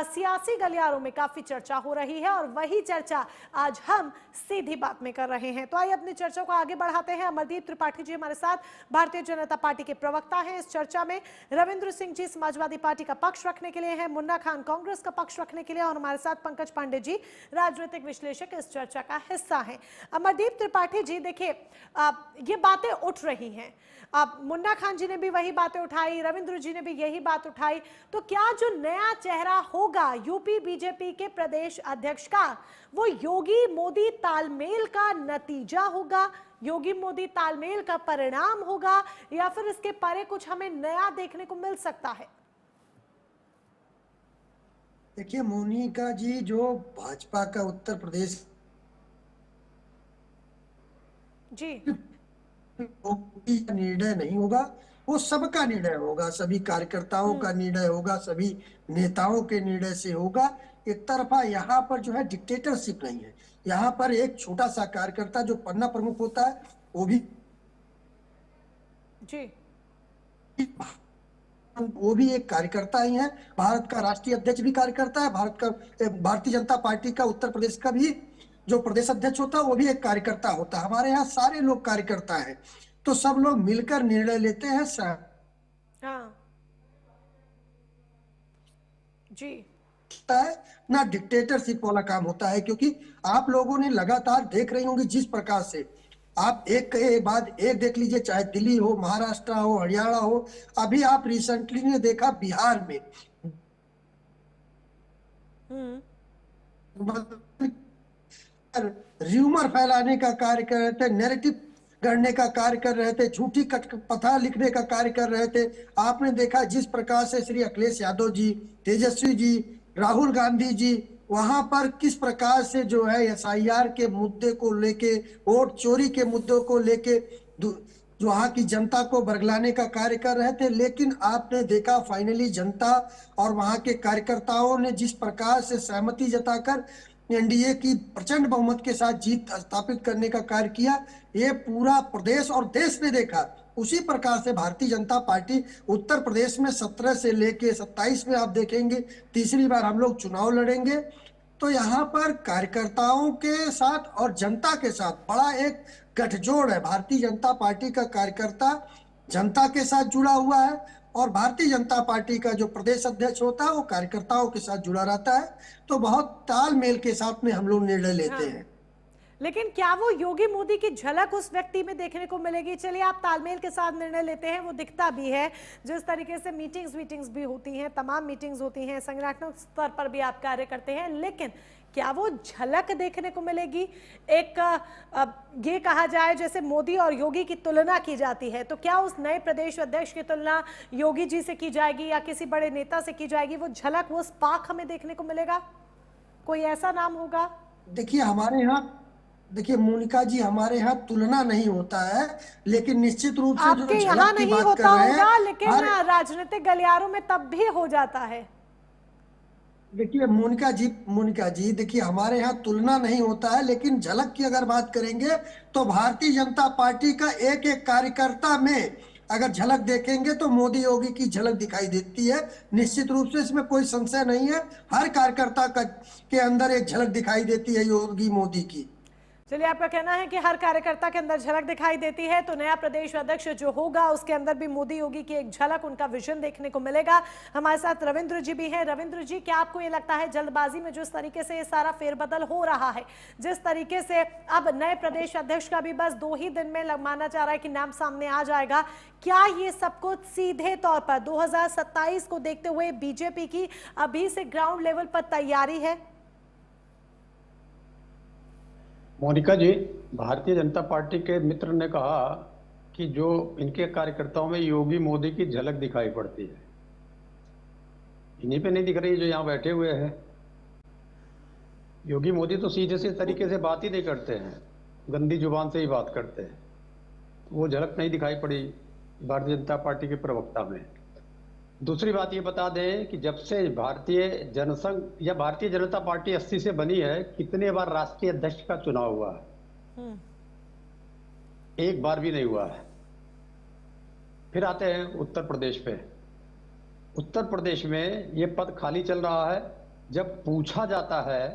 सियासी गलियारों में काफी चर्चा हो रही है, और वही चर्चा आज हम सीधी बात में कर रहे हैं। तो आइए अपनी चर्चा को आगे बढ़ाते हैं। अमरदीप त्रिपाठी जी हमारे साथ, भारतीय जनता पार्टी के प्रवक्ता है इस चर्चा में। रविंद्र सिंह जी समाजवादी पार्टी का पक्ष रखने के लिए हैं, मुन्ना खान कांग्रेस का पक्ष रखने के लिए, और हमारे साथ पंकज पांडे जी राजनीतिक विश्लेषक इस चर्चा का हिस्सा हैं। अमरदीप त्रिपाठी जी, देखिए ये बातें उठ रही हैं, अब मुन्ना खान जी ने भी वही बातें उठाई, रविंद्र जी ने भी यही बात उठाई, तो क्या जो नया चेहरा होगा यूपी बीजेपी के प्रदेश अध्यक्ष का, वो योगी मोदी तालमेल का नतीजा होगा, योगी मोदी तालमेल का परिणाम होगा, या फिर इसके परे कुछ हमें नया देखने को मिल सकता है? देखिए मोनिका जी, जो भाजपा का उत्तर प्रदेश जी निर्णय नहीं होगा, वो सबका निर्णय होगा, सभी कार्यकर्ताओं का निर्णय होगा, सभी नेताओं के निर्णय से होगा। एक तरफा यहाँ पर जो है डिक्टेटरशिप नहीं है, यहाँ पर एक छोटा सा कार्यकर्ता जो पन्ना प्रमुख होता है वो भी एक कार्यकर्ता ही है। भारत का राष्ट्रीय अध्यक्ष भी कार्यकर्ता है, भारतीय जनता पार्टी का उत्तर प्रदेश का भी जो प्रदेश अध्यक्ष होता है वो भी एक कार्यकर्ता होता है। हमारे यहाँ सारे लोग कार्यकर्ता हैं, तो सब लोग मिलकर निर्णय लेते हैं। जी है ना, डिक्टेटरशिप वाला काम होता है, क्योंकि आप लोगों ने लगातार देख रही होंगी जिस प्रकार से आप एक के बाद एक देख लीजिए, चाहे दिल्ली हो, महाराष्ट्र हो, हरियाणा हो, अभी आप रिसेंटली ने देखा बिहार में र्यूमर फैलाने का कार्य कर रहे थे, नैरेटिव गढ़ने का कार्य कर रहे थे, झूठी कथा लिखने का कार्य कर रहे थे। आपने देखा जिस प्रकार से श्री अखिलेश यादव जी, तेजस्वी जी, राहुल गांधी जी वहां पर किस प्रकार से जो है एसआईआर के मुद्दे को लेके, वोट चोरी के मुद्दों को लेके जो वहां की जनता को बरगलाने का कार्य कर रहे थे। लेकिन आपने देखा फाइनली जनता और वहां के कार्यकर्ताओं ने जिस प्रकार से सहमति जताकर एनडीए की प्रचंड बहुमत के साथ जीत स्थापित करने का कार्य किया, ये पूरा प्रदेश और देश ने देखा। उसी प्रकार से भारतीय जनता पार्टी उत्तर प्रदेश में 17 से लेके 27 में आप देखेंगे तीसरी बार हम लोग चुनाव लड़ेंगे, तो यहाँ पर कार्यकर्ताओं के साथ और जनता के साथ बड़ा एक गठजोड़ है। भारतीय जनता पार्टी का कार्यकर्ता जनता के साथ जुड़ा हुआ है और भारतीय जनता पार्टी का जो प्रदेश अध्यक्ष होता है वो कार्यकर्ताओं के साथ जुड़ा रहता है, तो बहुत तालमेल के साथ में हम लोग निर्णय लेते हैं। लेकिन क्या वो योगी मोदी की झलक उस व्यक्ति में देखने को मिलेगी? चलिए, आप तालमेल के साथ निर्णय लेते हैं, वो दिखता भी है, जिस तरीके से मीटिंग्स भी होती हैं, तमाम मीटिंग्स होती हैं, संगठनात्मक स्तर पर भी आप कार्य करते हैं, लेकिन क्या वो झलक देखने को मिलेगी? एक ये कहा जाए जैसे मोदी और योगी की तुलना की जाती है, तो क्या उस नए प्रदेश अध्यक्ष की तुलना योगी जी से की जाएगी या किसी बड़े नेता से की जाएगी? वो झलक, वो स्पार्क हमें देखने को मिलेगा? कोई ऐसा नाम होगा? देखिए हमारे यहाँ, देखिए मोनिका जी, हमारे यहाँ तुलना नहीं होता है, लेकिन निश्चित रूप से आपके यहाँ नहीं होता होगा, लेकिन राजनीतिक गलियारों में तब भी हो जाता है। देखिए मोनिका जी देखिए, हमारे यहाँ तुलना नहीं होता है, लेकिन झलक की अगर बात करेंगे तो भारतीय जनता पार्टी का एक एक कार्यकर्ता में अगर झलक देखेंगे तो मोदी योगी की झलक दिखाई देती है। निश्चित रूप से इसमें कोई संशय नहीं है, हर कार्यकर्ता के अंदर एक झलक दिखाई देती है योगी मोदी की। चलिए, आपका कहना है कि हर कार्यकर्ता के अंदर झलक दिखाई देती है, तो नया प्रदेश अध्यक्ष जो होगा उसके अंदर भी मोदी योगी की एक झलक, उनका विजन देखने को मिलेगा। हमारे साथ रविंद्र जी भी हैं। रविंद्र जी, क्या आपको ये लगता है जल्दबाजी में जिस तरीके से ये सारा फेरबदल हो रहा है, जिस तरीके से अब नए प्रदेश अध्यक्ष का भी बस 2 ही दिन में माना जा रहा है कि नाम सामने आ जाएगा, क्या ये सब कुछ सीधे तौर पर 2027 को देखते हुए बीजेपी की अभी से ग्राउंड लेवल पर तैयारी है? मोनिका जी, भारतीय जनता पार्टी के मित्र ने कहा कि जो इनके कार्यकर्ताओं में योगी मोदी की झलक दिखाई पड़ती है, इन्हीं पे नहीं दिख रही जो यहाँ बैठे हुए हैं। योगी मोदी तो सीधे से तरीके से बात ही नहीं करते हैं, गंदी जुबान से ही बात करते हैं, वो झलक नहीं दिखाई पड़ी भारतीय जनता पार्टी के प्रवक्ता में। दूसरी बात ये बता दें कि जब से भारतीय जनसंघ या भारतीय जनता पार्टी 80 से बनी है, कितने बार राष्ट्रीय अध्यक्ष का चुनाव हुआ है? एक बार भी नहीं हुआ है। फिर आते हैं उत्तर प्रदेश पे। उत्तर प्रदेश में ये पद खाली चल रहा है। जब पूछा जाता है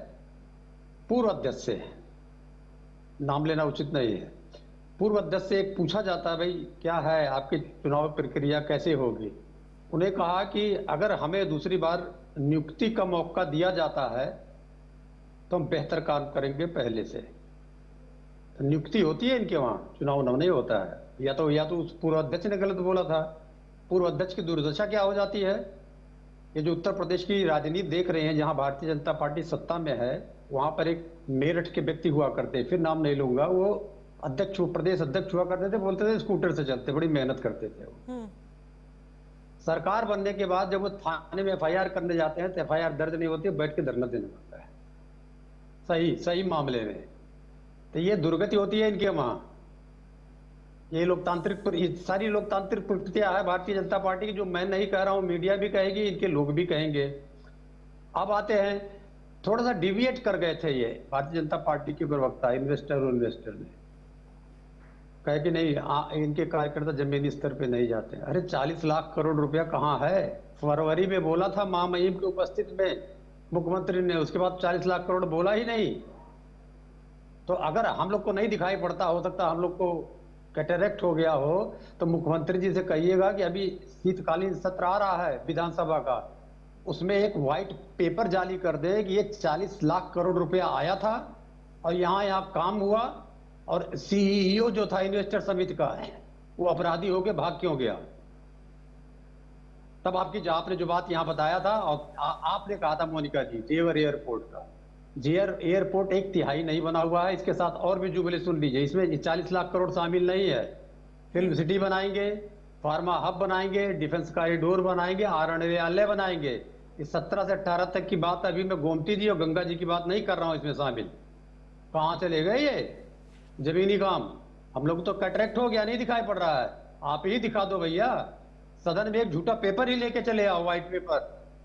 पूर्व अध्यक्ष से, नाम लेना उचित नहीं है, पूर्व अध्यक्ष से एक पूछा जाता है, भाई क्या है आपकी चुनाव प्रक्रिया कैसे होगी? उन्हें कहा कि अगर हमें दूसरी बार नियुक्ति का मौका दिया जाता है तो हम बेहतर काम करेंगे पहले से। तो नियुक्ति होती है इनके वहां, चुनाव नहीं होता है। या तो उस पूर्व अध्यक्ष ने गलत बोला था। पूर्व अध्यक्ष की दुर्दशा क्या हो जाती है, ये जो उत्तर प्रदेश की राजनीति देख रहे हैं, जहां भारतीय जनता पार्टी सत्ता में है, वहां पर एक मेरठ के व्यक्ति हुआ करते, फिर नाम नहीं लूंगा, वो अध्यक्ष, प्रदेश अध्यक्ष हुआ करते थे, बोलते थे स्कूटर से चलते, बड़ी मेहनत करते थे वो। सरकार बनने के बाद जब वो थाने में FIR करने जाते हैं तो FIR दर्ज नहीं होती, बैठ के धरना देना पड़ता है सही मामले में। तो ये दुर्गति होती है इनके वहां। ये सारी लोकतांत्रिक प्रक्रिया है भारतीय जनता पार्टी की, जो मैं नहीं कह रहा हूं, मीडिया भी कहेगी, इनके लोग भी कहेंगे। अब आते हैं, थोड़ा सा डिविएट कर गए थे ये भारतीय जनता पार्टी के प्रवक्ता इन्वेस्टर ने कहे कि नहीं, इनके कार्यकर्ता जमीनी स्तर पे नहीं जाते। अरे 40 लाख करोड़ रुपया कहाँ है? फरवरी में बोला था महामहिम की उपस्थिति में मुख्यमंत्री ने, उसके बाद 40 लाख करोड़ बोला ही नहीं। तो अगर हम लोग को नहीं दिखाई पड़ता, हो सकता हम लोग को कैटरेक्ट हो गया हो, तो मुख्यमंत्री जी से कहिएगा कि अभी शीतकालीन सत्र आ रहा है विधानसभा का, उसमें एक व्हाइट पेपर जारी कर दे कि ये 40 लाख करोड़ रुपया आया था और यहाँ काम हुआ, और CEO जो था इन्वेस्टर समिति का, वो अपराधी होके भाग क्यों गया। तब आपने जो बात यहाँ बताया था, और आपने कहा था मोनिका जी, जेवर एयरपोर्ट का, जेवर एयरपोर्ट 1/3 नहीं बना हुआ है। इसके साथ और भी जुमले सुन लीजिए, इसमें 40 लाख करोड़ शामिल नहीं है। फिल्म सिटी बनाएंगे, फार्मा हब बनाएंगे, डिफेंस कॉरिडोर बनाएंगे, आरण्यालय बनाएंगे। इस 17 से 18 तक की बात, अभी मैं गोमती जी और गंगा जी की बात नहीं कर रहा हूं इसमें शामिल। कहां चले गए ये जमीनी काम? हम लोग तो कैटरेक्ट हो गया, नहीं दिखाई पड़ रहा है। आप ही दिखा दो भैया, सदन में एक झूठा पेपर ही लेके चले आओ, व्हाइट पेपर,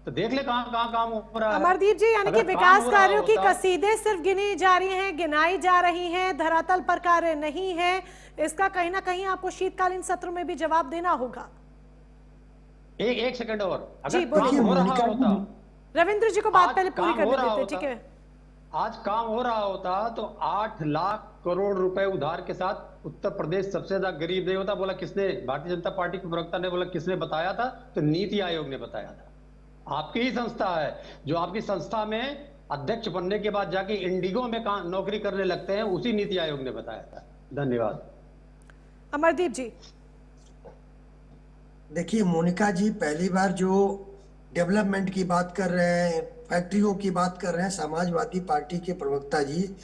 तो देख ले कहां काम हो रहा है। अमरदीप जी, यानी कि विकास कार्यों की कसीदे सिर्फ गिनी जा रही हैं, गिनाई जा रही हैं, धरातल पर कार्य नहीं है। इसका कहीं ना कहीं आपको शीतकालीन सत्र में भी जवाब देना होगा। एक सेकंड और, जी काम हो रहा होता, रविंद्र जी को बात पहले पूरी करने देते, ठीक है? आज काम हो रहा होता तो 8 लाख करोड़ रुपए उधार के साथ उत्तर प्रदेश सबसे ज्यादा गरीब नहीं होता। बोला किसने? भारतीय जनता पार्टी के प्रवक्ता ने बोला किसने बताया था? तो नीति आयोग ने बताया था। आपकी ही संस्था है, जो आपकी संस्था में अध्यक्ष बनने के बाद जाके इंडिगो में नौकरी करने लगते हैं, उसी नीति आयोग ने बताया था। धन्यवाद। अमरदीप जी, देखिए मोनिका जी, पहली बार जो डेवलपमेंट की बात कर रहे हैं, फैक्ट्रियों की बात कर रहे हैं समाजवादी पार्टी के प्रवक्ता जी,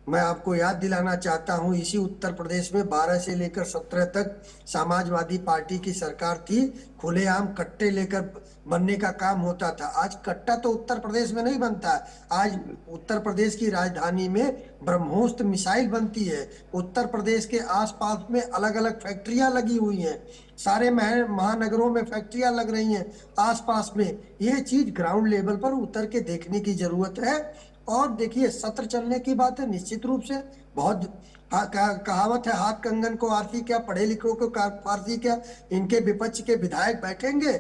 मैं आपको याद दिलाना चाहता हूं, इसी उत्तर प्रदेश में 12 से लेकर 17 तक समाजवादी पार्टी की सरकार थी। खुलेआम कट्टे लेकर बनने का काम होता था। आज कट्टा तो उत्तर प्रदेश में नहीं बनता, आज उत्तर प्रदेश की राजधानी में ब्रह्मोस्त्र मिसाइल बनती है। उत्तर प्रदेश के आसपास में अलग अलग फैक्ट्रियां लगी हुई हैं, सारे महानगरों में फैक्ट्रियां लग रही हैं आसपास में। यह चीज ग्राउंड लेवल पर उतर के देखने की जरूरत है। और देखिए, सत्र चलने की बात है, निश्चित रूप से बहुत कहावत है, हाथ कंगन को आरती क्या, पढ़े लिखों को फारसी क्या। इनके विपक्ष के विधायक बैठेंगे,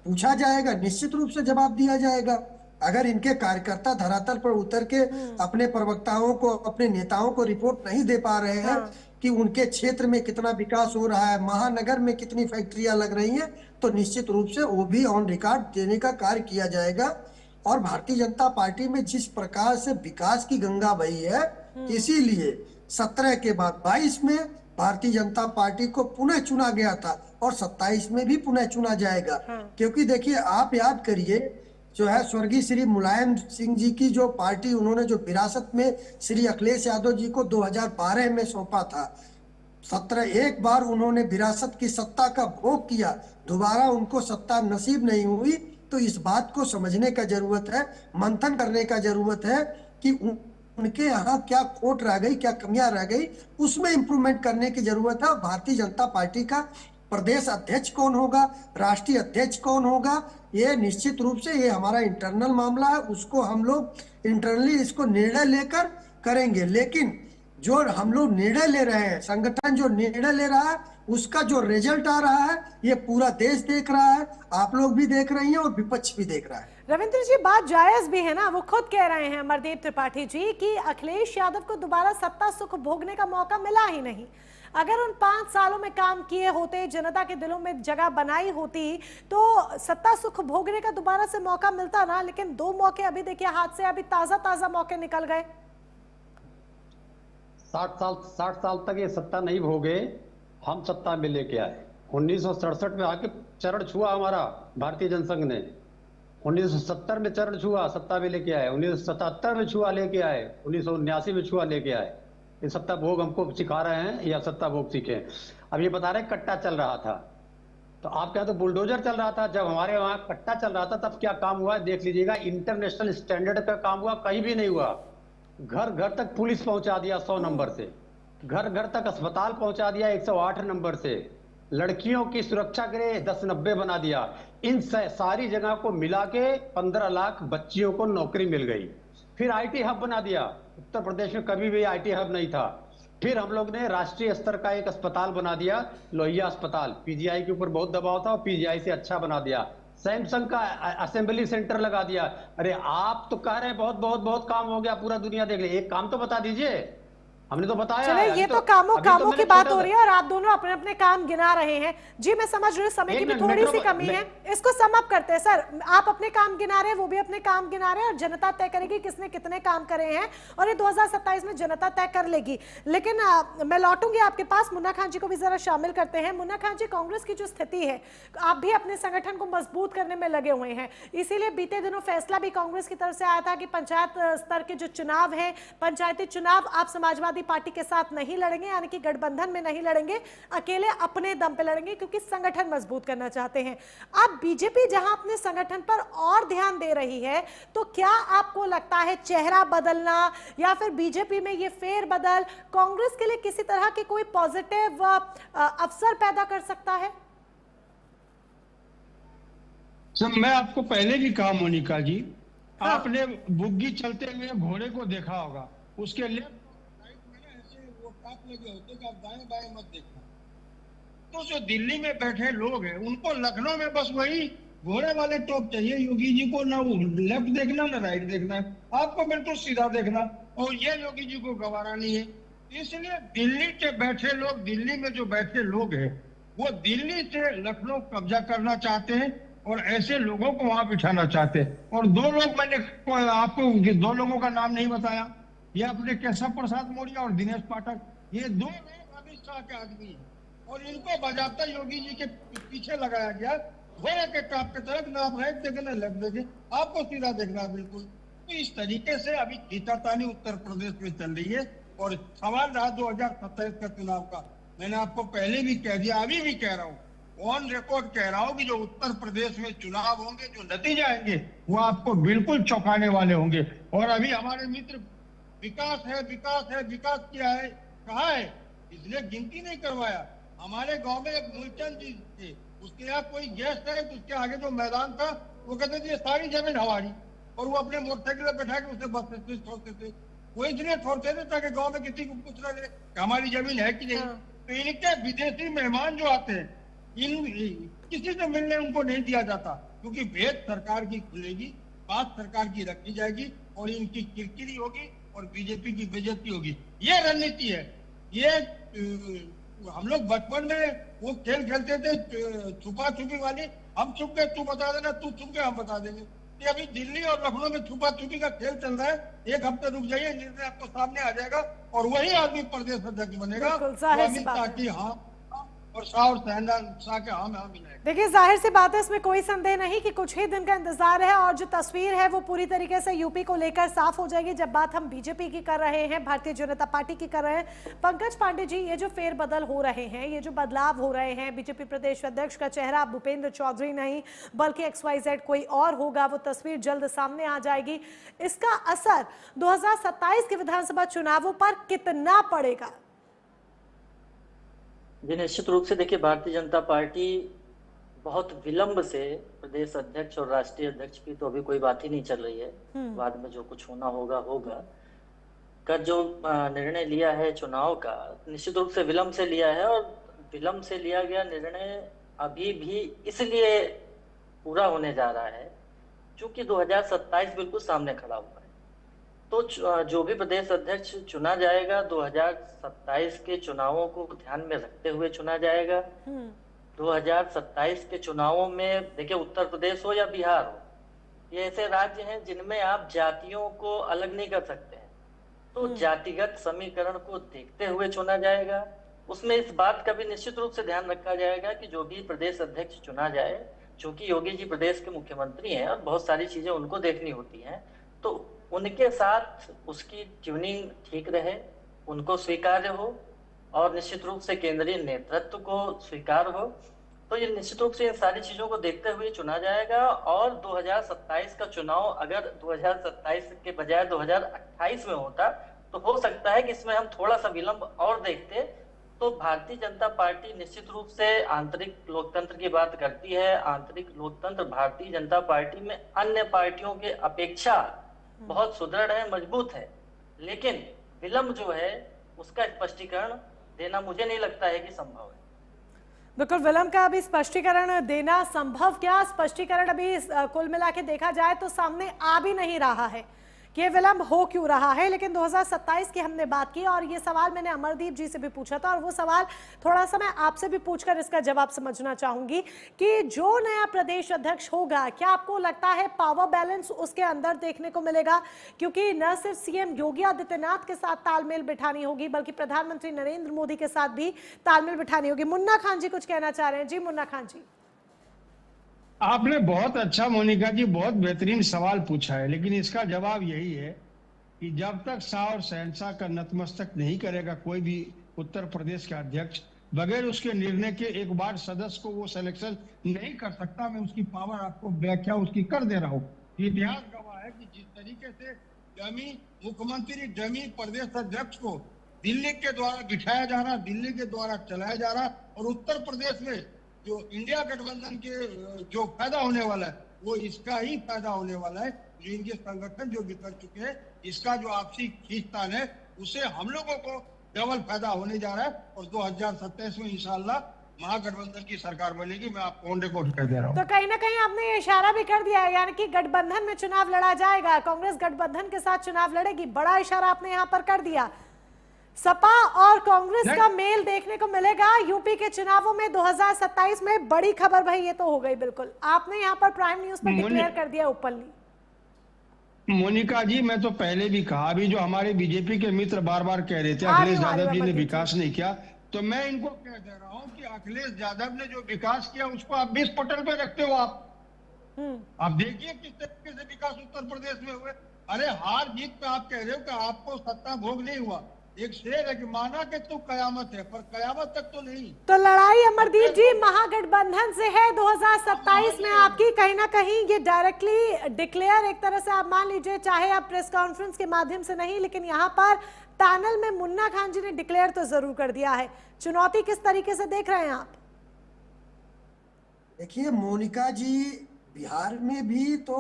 पूछा जाएगा, निश्चित रूप से जवाब दिया जाएगा। अगर इनके कार्यकर्ता धरातल पर उतर के अपने प्रवक्ताओं को, अपने नेताओं को रिपोर्ट नहीं दे पा रहे हैं कि उनके क्षेत्र में कितना विकास हो रहा है, महानगर में कितनी फैक्ट्रियां लग रही हैं, तो निश्चित रूप से वो भी ऑन रिकॉर्ड देने का कार्य किया जाएगा। और भारतीय जनता पार्टी में जिस प्रकार से विकास की गंगा बही है, इसीलिए 17 के बाद 22 में भारतीय जनता पार्टी को पुनः चुना गया था और 27 में भी पुनः चुना जाएगा। क्योंकि देखिए, आप याद करिए, जो है स्वर्गीय श्री मुलायम सिंह जी की जो पार्टी, उन्होंने जो विरासत में श्री अखिलेश यादव जी को 2012 में सौंपा था, 17 एक बार उन्होंने विरासत की सत्ता का भोग किया, दोबारा उनको सत्ता नसीब नहीं हुई। तो इस बात को समझने का जरूरत है, मंथन करने का जरूरत है कि उनके यहाँ क्या खोट रह गई, क्या कमियां रह गई, उसमें इंप्रूवमेंट करने की जरूरत है। भारतीय जनता पार्टी का प्रदेश अध्यक्ष कौन होगा, राष्ट्रीय अध्यक्ष कौन होगा, ये निश्चित रूप से ये हमारा इंटरनल मामला है, उसको हम लोग इंटरनली इसको निर्णय लेकर करेंगे। लेकिन जो हम लोग निर्णय ले रहे हैं, संगठन जो निर्णय ले रहा है, उसका जो रिजल्ट आ रहा है, ये पूरा देश देख रहा है, आप लोग भी देख रही हैं और विपक्ष भी देख रहा है। रविंद्र जी, बात जायज भी है ना, वो खुद कह रहे हैं अमरदीप त्रिपाठी जी कि अखिलेश यादव को दोबारा सत्ता सुख भोगने का मौका मिला ही नहीं। अगर उन 5 सालों में काम किए होते, जनता के दिलों में जगह बनाई होती, तो सत्ता सुख भोगने का दोबारा से मौका मिलता ना। लेकिन 2 मौके अभी देखिए हाथ से अभी ताजा मौके निकल गए। 60 साल तक ये सत्ता नहीं भोगे, हम सत्ता में लेके आए। 1967 में आके चरण छुआ हमारा भारतीय जनसंघ ने, 1970 में चरण छुआ, सत्ता में लेके आए, 1977 में छुआ लेके आए, 1979 में छुआ लेके आए। ये सत्ता भोग हमको सिखा रहे हैं या सत्ता भोग सीखे? अब ये बता रहे कट्टा चल रहा था, तो आपके यहाँ तो बुलडोजर चल रहा था। जब हमारे वहां कट्टा चल रहा था तब क्या काम हुआ देख लीजिएगा। इंटरनेशनल स्टैंडर्ड का काम हुआ, कहीं भी नहीं हुआ। घर घर तक पुलिस पहुंचा दिया 100 नंबर से, घर घर तक अस्पताल पहुंचा दिया 108 नंबर से, लड़कियों की सुरक्षा के लिए 1090 बना दिया। इन सारी जगह को मिला के 15 लाख बच्चियों को नौकरी मिल गई। फिर आईटी हब बना दिया। उत्तर प्रदेश में कभी भी आईटी हब नहीं था। फिर हम लोग ने राष्ट्रीय स्तर का एक अस्पताल बना दिया, लोहिया अस्पताल। पीजीआई के ऊपर बहुत दबाव था और पीजीआई से अच्छा बना दिया। सैमसंग का असेंबली सेंटर लगा दिया। अरे आप तो कह रहे हैं बहुत काम हो गया, पूरा दुनिया देख ले, एक काम तो बता दीजिए। हमने तो बताया। चलिए, ये तो कामों की बात हो रही है और आप दोनों अपने अपने काम गिना रहे हैं। जी मैं समझ रही हूँ, समय की भी थोड़ी सी कमी है, इसको सम अप करते हैं। सर आप अपने काम गिना रहे हैं, वो भी अपने काम गिना रहे हैं, और जनता तय करेगी किसने कितने काम करे हैं, और ये 2027 में जनता तय कर लेगी। लेकिन मैं लौटूंगी आपके पास। मुन्ना खान जी को भी जरा शामिल करते हैं। मुन्ना खान जी, कांग्रेस की जो स्थिति है, आप भी अपने संगठन को मजबूत करने में लगे हुए हैं, इसीलिए बीते दिनों फैसला भी कांग्रेस की तरफ से आया था कि पंचायत स्तर के जो चुनाव है, पंचायती चुनाव, आप समाजवादी पार्टी के साथ नहीं लड़ेंगे, यानी कि गठबंधन में नहीं लड़ेंगे, अकेले अपने दम पे लड़ेंगे, क्योंकि संगठन मजबूत करना चाहते हैं। अब बीजेपी जहां अपने संगठन पर और ध्यान दे रही है, तो क्या आपको लगता है चेहरा बदलना या फिर बीजेपी में ये फेर बदल कांग्रेस के लिए किसी तरह के कोई पॉजिटिव अवसर पैदा कर सकता है? सर मैं आपको पहले भी कहा मोनिका जी, आपने बुग्गी चलते हुए घोड़े को देखा होगा, उसके लेफ्ट लगे होते कि आप दाएं बाएं मत देखना। तो जो दिल्ली में बैठे लोग हैं, उनको लखनऊ में बस वही घोड़े वाले टॉप चाहिए। योगी जी को ना वो लेफ्ट देखना ना राइट देखना है, आपको बिल्कुल सीधा देखना, और ये योगी जी को गवारा नहीं है। इसलिए दिल्ली के बैठे लोग, दिल्ली में जो बैठे लोग हैं, वो दिल्ली से लखनऊ कब्जा करना चाहते हैं और ऐसे लोगों को वहां बिठाना चाहते हैं। और 2 लोग मैंने आपको 2 लोगों का नाम नहीं बताया, ये अपने केशव प्रसाद मौर्य और दिनेश पाठक, ये 2 लोग अमित शाह के आदमी हैं, और इनको बाजाबता योगी जी के पीछे लगाया गया। घोड़े के काप के तरफ ना आप राइट देखे ना लेफ्ट देखे, आपको सीधा देखना है बिल्कुल। तो इस तरीके से अभी खींचातानी उत्तर प्रदेश में चल रही है। और सवाल रहा 2027 का चुनाव का, मैंने आपको पहले भी कह दिया, अभी भी कह रहा हूँ, ऑन रिकॉर्ड कह रहा हूँ कि जो उत्तर प्रदेश में चुनाव होंगे, जो नतीजे आएंगे, वो आपको बिल्कुल चौंकाने वाले होंगे। और अभी हमारे मित्र विकास है, विकास किया है, कहा है, इसलिए गिनती नहीं करवाया। हमारे गांव में एक मूलचंद जी थे, उसके यहाँ कोई गेस्ट है, तो उसके आगे जो मैदान था, वो कहते थे ये सारी जमीन हमारी, और वो अपने मोटरसाइकिल पर बैठा के उसे बस से छोड़ते थे। वो इसलिए छोड़ते थे ताकि गांव में किसी को पूछना दे हमारी जमीन है कि नहीं। तो इनके विदेशी मेहमान जो आते हैं, किसी से मिलने उनको नहीं दिया जाता, क्योंकि भेद सरकार की खुलेगी, बात सरकार की रखी जाएगी, और इनकी किरकिरी होगी और बीजेपी की बेइज्जती होगी। ये रणनीति है। ये हम लोग बचपन में वो खेल खेलते थे छुपा छुपी वाली, हम छुप गए तू बता देना, तू छुप गए हम बता देंगे। ये अभी दिल्ली और लखनऊ में छुपा छुपी का खेल चल रहा है। 1 हफ्ते रुक जाइए, निर्णय आपको सामने आ जाएगा, और वही आदमी प्रदेश अध्यक्ष बनेगा। अमित शाह की हाँ और शाह और शाह के हाँ में हाँ मिलाएगा। देखिए जाहिर सी बात है, इसमें कोई संदेह नहीं कि कुछ ही दिन का इंतजार है, और जो तस्वीर है वो पूरी तरीके से यूपी को लेकर साफ हो जाएगी। जब बात हम बीजेपी की कर रहे हैं, भारतीय जनता पार्टी की कर रहे हैं, पंकज पांडे जी, ये जो फेरबदल हो रहे हैं, ये जो बदलाव हो रहे हैं, बीजेपी प्रदेश अध्यक्ष का चेहरा भूपेंद्र चौधरी नहीं बल्कि XYZ कोई और होगा, वो तस्वीर जल्द सामने आ जाएगी। इसका असर 2027 के विधानसभा चुनावों पर कितना पड़ेगा? जी निश्चित रूप से देखिए, भारतीय जनता पार्टी बहुत विलंब से प्रदेश अध्यक्ष और राष्ट्रीय अध्यक्ष की तो अभी कोई बात ही नहीं चल रही है, बाद में जो कुछ होना होगा होगा, का जो निर्णय लिया है चुनाव का, निश्चित रूप से विलंब से लिया है। और विलंब से लिया गया निर्णय अभी भी इसलिए पूरा होने जा रहा है क्योंकि 2027 बिल्कुल सामने खड़ा हुआ है। तो जो भी प्रदेश अध्यक्ष चुना जाएगा 2027 के चुनावों को ध्यान में रखते हुए चुना जाएगा। 2027 के चुनावों में देखिए, उत्तर प्रदेश हो या बिहार हो, ये ऐसे राज्य हैं जिनमें आप जातियों को अलग नहीं कर सकते हैं। तो जातिगत समीकरण को देखते हुए चुना जाएगा। उसमें इस बात का भी निश्चित रूप से ध्यान रखा जाएगा कि जो भी प्रदेश अध्यक्ष चुना जाए, चूंकि योगी जी प्रदेश के मुख्यमंत्री हैं और बहुत सारी चीजें उनको देखनी होती हैं, तो उनके साथ उसकी ट्यूनिंग ठीक रहे, उनको स्वीकार्य हो और निश्चित रूप से केंद्रीय नेतृत्व को स्वीकार हो। तो ये निश्चित रूप से इन सारी चीजों को देखते हुए चुना जाएगा। और 2027 का चुनाव अगर 2027 के बजाय 2028 में होता तो हो सकता है कि इसमें हम थोड़ा सा विलंब और देखते। तो भारतीय जनता पार्टी निश्चित रूप से आंतरिक लोकतंत्र की बात करती है। आंतरिक लोकतंत्र भारतीय जनता पार्टी में अन्य पार्टियों के अपेक्षा बहुत सुदृढ़ है, मजबूत है। लेकिन विलंब जो है उसका स्पष्टीकरण देना मुझे नहीं लगता है कि संभव है। बिल्कुल, विलंब का अभी स्पष्टीकरण देना संभव क्या, स्पष्टीकरण अभी कुल मिला के देखा जाए तो सामने आ भी नहीं रहा है कि ये विलंब हो क्यों रहा है। लेकिन 2027 की हमने बात की और ये सवाल मैंने अमरदीप जी से भी पूछा था और वो सवाल थोड़ा सा मैं आपसे भी पूछकर इसका जवाब समझना चाहूंगी कि जो नया प्रदेश अध्यक्ष होगा, क्या आपको लगता है पावर बैलेंस उसके अंदर देखने को मिलेगा? क्योंकि न सिर्फ सीएम योगी आदित्यनाथ के साथ तालमेल बिठानी होगी बल्कि प्रधानमंत्री नरेंद्र मोदी के साथ भी तालमेल बिठानी होगी। मुन्ना खान जी कुछ कहना चाह रहे हैं। जी मुन्ना खान जी। आपने बहुत अच्छा, मोनिका जी, बहुत बेहतरीन सवाल पूछा है, लेकिन इसका जवाब यही है कि जब तक शाह और शहंशाह का नतमस्तक नहीं करेगा कोई भी उत्तर प्रदेश का अध्यक्ष, बगैर उसके निर्णय के एक बार सदस्य को वो सिलेक्शन नहीं कर सकता। मैं उसकी पावर आपको व्याख्या उसकी कर दे रहा हूँ। इतिहास गवाह है कि जिस तरीके से डमी मुख्यमंत्री, डमी प्रदेश अध्यक्ष को दिल्ली के द्वारा बिठाया जा रहा, दिल्ली के द्वारा चलाया जा रहा, और उत्तर प्रदेश में जो इंडिया गठबंधन के जो फायदा होने वाला है वो इसका ही फायदा होने वाला है। जो इनके संगठन जो बिखर चुके हैं, इसका जो आपसी खींचतान है, उससे हम लोगों को डबल फायदा होने जा रहा है। और 2027 में इंशाल्लाह महागठबंधन की सरकार बनेगी। मैं आपको ऑन रिकॉर्ड कर दे रहा हूँ। तो कहीं ना कहीं आपने इशारा भी कर दिया है, यानी कि गठबंधन में चुनाव लड़ा जाएगा, कांग्रेस गठबंधन के साथ चुनाव लड़ेगी। बड़ा इशारा आपने यहाँ पर कर दिया। सपा और कांग्रेस का मेल देखने को मिलेगा यूपी के चुनावों में 2027 में। बड़ी खबर भाई ये तो हो गई। बिल्कुल, आपने यहाँ पर प्राइम न्यूज पर डिक्लेयर कर दिया ओपनली। मोनिका जी, मैं तो पहले भी कहा, अभी जो हमारे बीजेपी के मित्र बार बार कह रहे थे अखिलेश यादव जी ने विकास नहीं किया, तो मैं इनको कह दे रहा हूँ कि अखिलेश यादव ने जो विकास किया उसको आप 20 पटल पे रखते हो। आप देखिए किस तरीके से विकास उत्तर प्रदेश में हुए। अरे हार जीत पे आप कह रहे हो कि आपको सत्ता भोग नहीं हुआ। एक शेर है कि माना कि तू कयामत है, पर कयामत तक तो नहीं। तो लड़ाई अमरदीप जी महागठबंधन से है 2027 में आपकी। कहीं ना कहीं ये डायरेक्टली डिक्लेयर एक तरह से आप मान लीजिए, चाहे आप प्रेस कॉन्फ्रेंस के माध्यम से नहीं, लेकिन यहाँ पर पैनल में मुन्ना खान जी ने डिक्लेयर तो जरूर कर दिया है। चुनौती किस तरीके से देख रहे हैं आप? देखिए मोनिका जी, बिहार में भी तो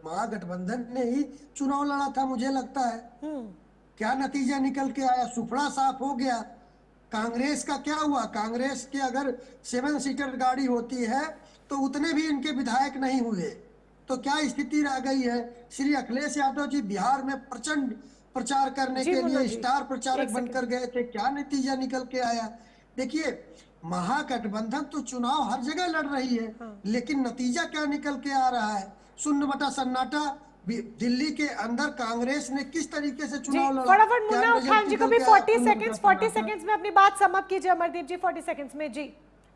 महागठबंधन ने ही चुनाव लड़ा था, मुझे लगता है। क्या नतीजा निकल के आया? सुपड़ा साफ हो गया। कांग्रेस का क्या हुआ? कांग्रेस के अगर 7 सीटर गाड़ी होती है तो उतने भी इनके विधायक नहीं हुए। तो क्या स्थिति रह गई है? श्री अखिलेश यादव जी बिहार में प्रचंड प्रचार करने के लिए स्टार प्रचारक बनकर गए थे। क्या नतीजा निकल के आया? देखिए, महागठबंधन तो चुनाव हर जगह लड़ रही है, लेकिन नतीजा क्या निकल के आ रहा है? शून्य बटा सन्नाटा। दिल्ली के अंदर कांग्रेस ने किस तरीके से चुनाव लड़ा? फटाफट मुन्ना खान जी को भी 40 सेकंड्स में अपनी बात समाप्त कीजिए। अमरदीप जी 40 सेकंड्स में। जी,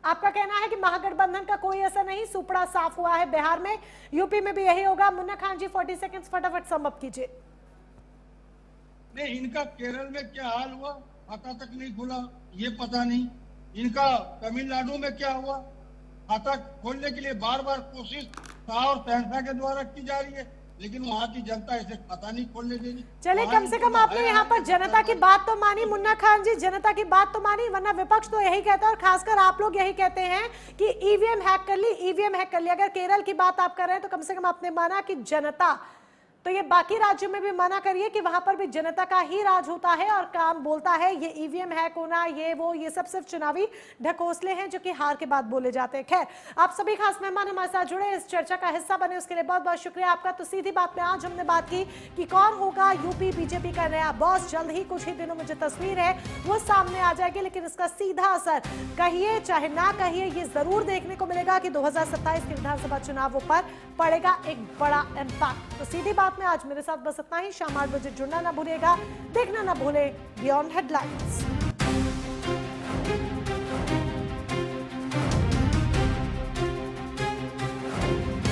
आपका कहना है कि महागठबंधन का कोई असर नहीं, सुपड़ा साफ हुआ है बिहार में, यूपी में भी यही होगा। मुन्ना खान जी 40 सेकंड्स फटाफट समाप्त कीजिए। नहीं, इनका केरल में क्या हाल हुआ, खाता तक नहीं खुला, ये पता नहीं। इनका तमिलनाडु में क्या हुआ, खाता खोलने के लिए बार बार कोशिश शाह और शहंशाह के द्वारा की जा रही है, लेकिन वहाँ की जनता इसे खाता नहीं खोलने देगी। चलिए, कम से कम आपने यहाँ पर जनता की बात तो मानी मुन्ना खान जी, जनता की बात तो मानी, वरना विपक्ष तो यही कहता है और खासकर आप लोग यही कहते हैं कि ईवीएम हैक कर ली, ईवीएम हैक कर ली। अगर केरल की बात आप कर रहे हैं तो कम से कम आपने माना कि जनता तो ये बाकी राज्यों में भी मना करिए कि वहां पर भी जनता का ही राज होता है और काम बोलता है। ये ईवीएम हैक होना, ये वो, ये सब सिर्फ चुनावी ढकोसले हैं जो कि हार के बाद बोले जाते हैं। खैर, आप सभी खास मेहमान हमारे साथ जुड़े, इस चर्चा का हिस्सा बने, उसके लिए बहुत बहुत शुक्रिया आपका। तो सीधी बात में आज हमने बात की कि कौन होगा यूपी बीजेपी का नया बॉस। जल्द ही कुछ ही दिनों में जो तस्वीर है वो सामने आ जाएगी, लेकिन इसका सीधा असर कहिए चाहे ना कहिए ये जरूर देखने को मिलेगा कि 2027 के विधानसभा चुनावों पर पड़ेगा एक बड़ा इंपैक्ट। तो सीधी बात में आज मेरे साथ बस इतना ही। शाम 8 बजे जुड़ना ना भूलिएगा, देखना ना भूले बियॉन्ड हेडलाइंस।